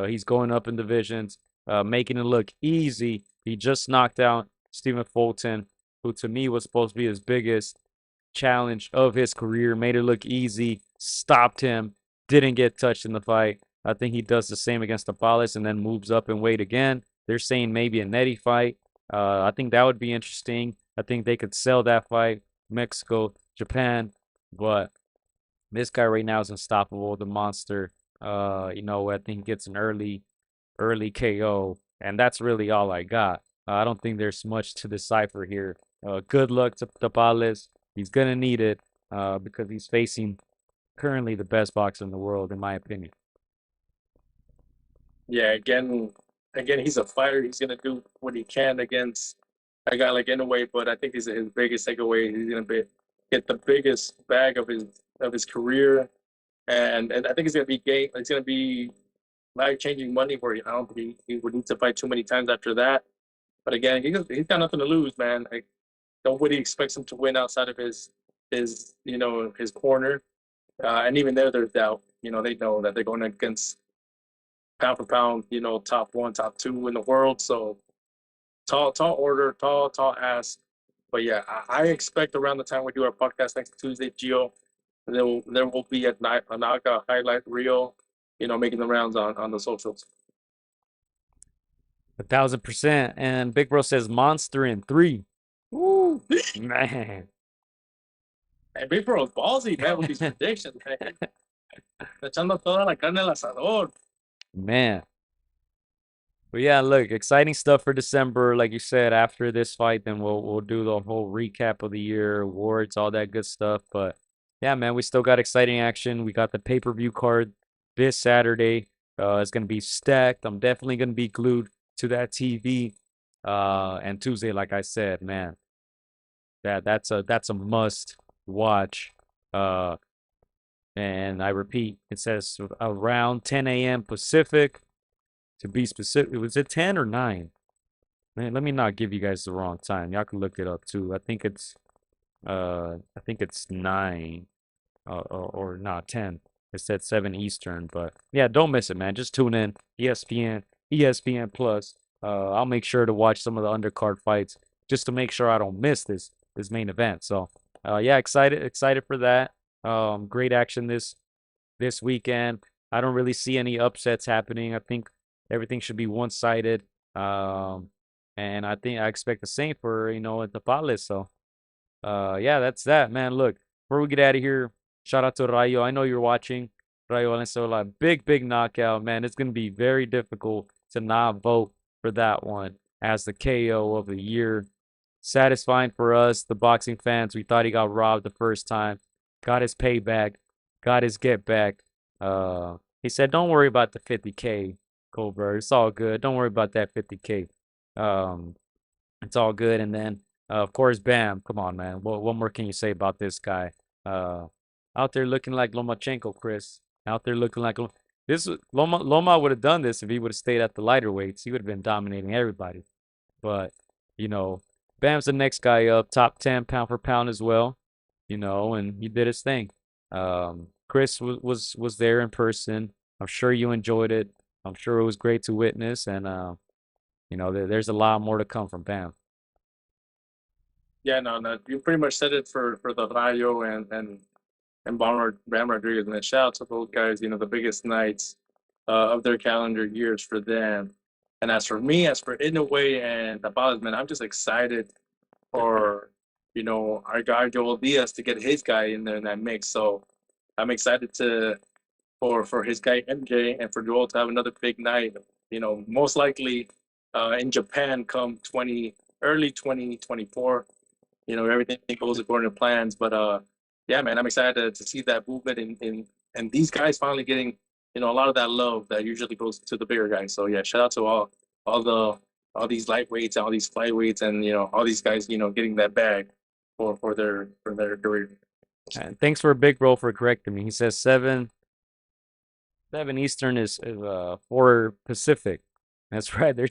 He's going up in divisions, making it look easy. He just knocked out Stephen Fulton, who to me was supposed to be his biggest challenge of his career. Made it look easy, stopped him, didn't get touched in the fight. I think he does the same against Tapales and then moves up in weight again. They're saying maybe a Netty fight. I think that would be interesting. I think they could sell that fight. Mexico, Japan, but this guy right now is unstoppable. The monster. I think he gets an early KO, and that's really all I got. I don't think there's much to decipher here. Good luck to Tapales. He's gonna need it because he's facing currently the best boxer in the world, in my opinion. Yeah, again, he's a fighter. He's gonna do what he can against a guy like Inoue, but I think his biggest takeaway. He's gonna get the biggest bag of his career, and I think it's gonna be life-changing money where I don't think he would need to fight too many times after that. But again, he's got nothing to lose, man. Nobody expects him to win outside of his corner, and even there's doubt. They know that they're going against pound for pound, top one, top two in the world. So tall order, tall ass. But yeah, I expect around the time we do our podcast next Tuesday, Gio, there will be a knockout highlight reel, making the rounds on the socials. 1,000%. And Big Bro says monster in 3. Woo, man. And Big Bro's ballsy, man, with these predictions, man. Echando toda la carne al asador. Man. But yeah, look, exciting stuff for December. Like you said, after this fight, then we'll do the whole recap of the year, awards, all that good stuff. But yeah, man, we still got exciting action. We got the pay-per-view card this Saturday. It's gonna be stacked. I'm definitely gonna be glued to that TV. And Tuesday, like I said, man, that's a must watch. And I repeat, it says around 10 a.m. Pacific. To be specific, was it 10 or 9? Man, let me not give you guys the wrong time. Y'all can look it up too. I think it's 9 or not 10. It said 7 Eastern, but yeah, don't miss it, man. Just tune in. ESPN Plus. I'll make sure to watch some of the undercard fights just to make sure I don't miss this main event. So, yeah, excited for that. Great action this weekend. I don't really see any upsets happening. I think everything should be one-sided. And I think I expect the same for, at the Tapales. So, yeah, that's that, man. Look, before we get out of here, shout out to Rayo. I know you're watching. Rayo Valenzuela, big knockout, man. It's going to be very difficult to not vote for that one as the KO of the year. Satisfying for us, the boxing fans. We thought he got robbed the first time. Got his payback. Got his get back. He said, don't worry about the 50K, Colbert. It's all good. Don't worry about that 50K. It's all good. And then, of course, bam. Come on, man. What more can you say about this guy? Out there looking like Lomachenko, Chris. Out there looking like Loma would have done this if he would have stayed at the lighter weights. He would have been dominating everybody. But, Bam's the next guy up, top 10 pound for pound as well. And he did his thing. Chris was there in person. I'm sure you enjoyed it. I'm sure it was great to witness, and there's a lot more to come from Bam. Yeah, no, you pretty much said it for the Rayo and Bam Rodriguez, and shout out to those guys. The biggest nights of their calendar years for them. And as for me, as for Inoue and Tapales, man, I'm just excited for our guy Joel Diaz to get his guy in there in that mix. So I'm excited for his guy MJ and for Joel to have another big night. Most likely in Japan come early 2024. Everything goes according to plans. But yeah, man, I'm excited to see that movement and these guys finally getting a lot of that love that usually goes to the bigger guys. So yeah, shout out to all these lightweights, all these flyweights, and all these guys getting that bag for their career. And thanks for Big Bro for correcting me. He says 7 Eastern is 4 Pacific. That's right. They're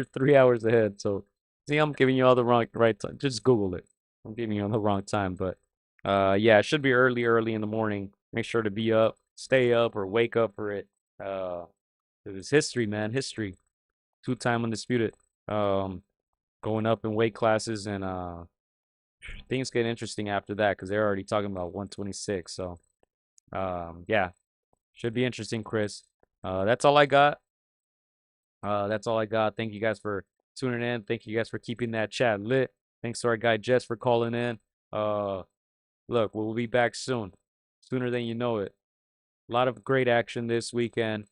3 hours ahead. So see, I'm giving you all the right time. Just Google it. I'm giving you on the wrong time, but yeah, it should be early in the morning. Make sure to be up, stay up, or wake up for it. It was history, man. History. 2-time undisputed. Going up in weight classes, and things get interesting after that because they're already talking about 126. So, yeah, should be interesting, Chris. That's all I got. That's all I got. Thank you guys for tuning in. Thank you guys for keeping that chat lit. Thanks to our guy Jess for calling in. Look, we'll be back soon, sooner than you know it. A lot of great action this weekend.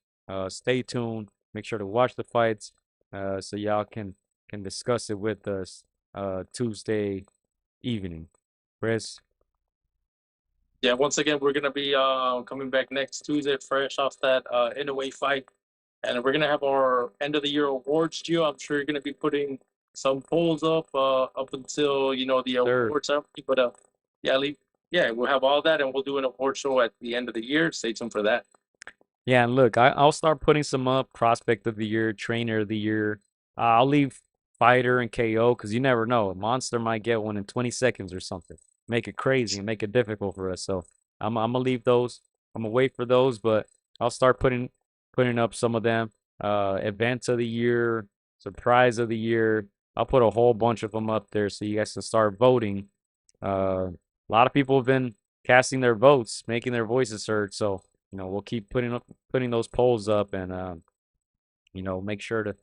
Stay tuned. Make sure to watch the fights, so y'all can discuss it with us Tuesday evening. Chris. Yeah, once again, we're gonna be coming back next Tuesday, fresh off that Inoue fight, and we're gonna have our end of the year awards, Gio. I'm sure you're gonna be putting some polls up until the Sure. awards ceremony. But yeah, we'll have all that, and we'll do an award show at the end of the year. Stay tuned for that. Yeah, and look, I'll start putting some up. Prospect of the year, trainer of the year. I'll leave fighter and KO because you never know. A monster might get one in 20 seconds or something. Make it crazy and make it difficult for us. So I'm gonna leave those. I'm gonna wait for those, but I'll start putting up some of them. Event of the year, surprise of the year. I'll put a whole bunch of them up there so you guys can start voting. A lot of people have been casting their votes, making their voices heard. So we'll keep putting those polls up, and make sure to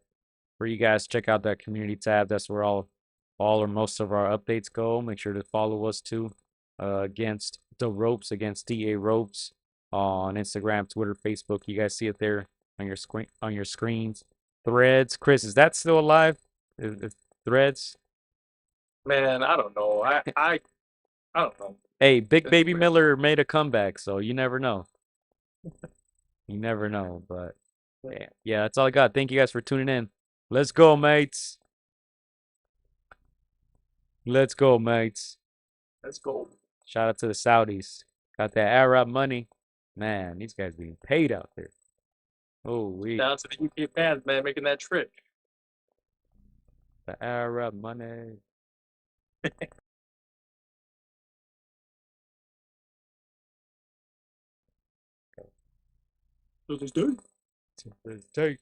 for you guys check out that community tab. That's where all or most of our updates go. Make sure to follow us too, against the ropes, against DA ropes on Instagram, Twitter, Facebook. You guys see it there on your screens. Threads, Chris, is that still alive? Is Threads? Man, I don't know. I don't know. Hey, Big Baby Miller made a comeback, so you never know. You never know, but yeah, that's all I got. Thank you guys for tuning in. Let's go, mates. Let's go, mates. Let's go. Shout out to the Saudis. Got that Arab money. Man, these guys being paid out there. Oh, Shout out to the UK fans, man, making that trip. the Arab money. This is good. To this day.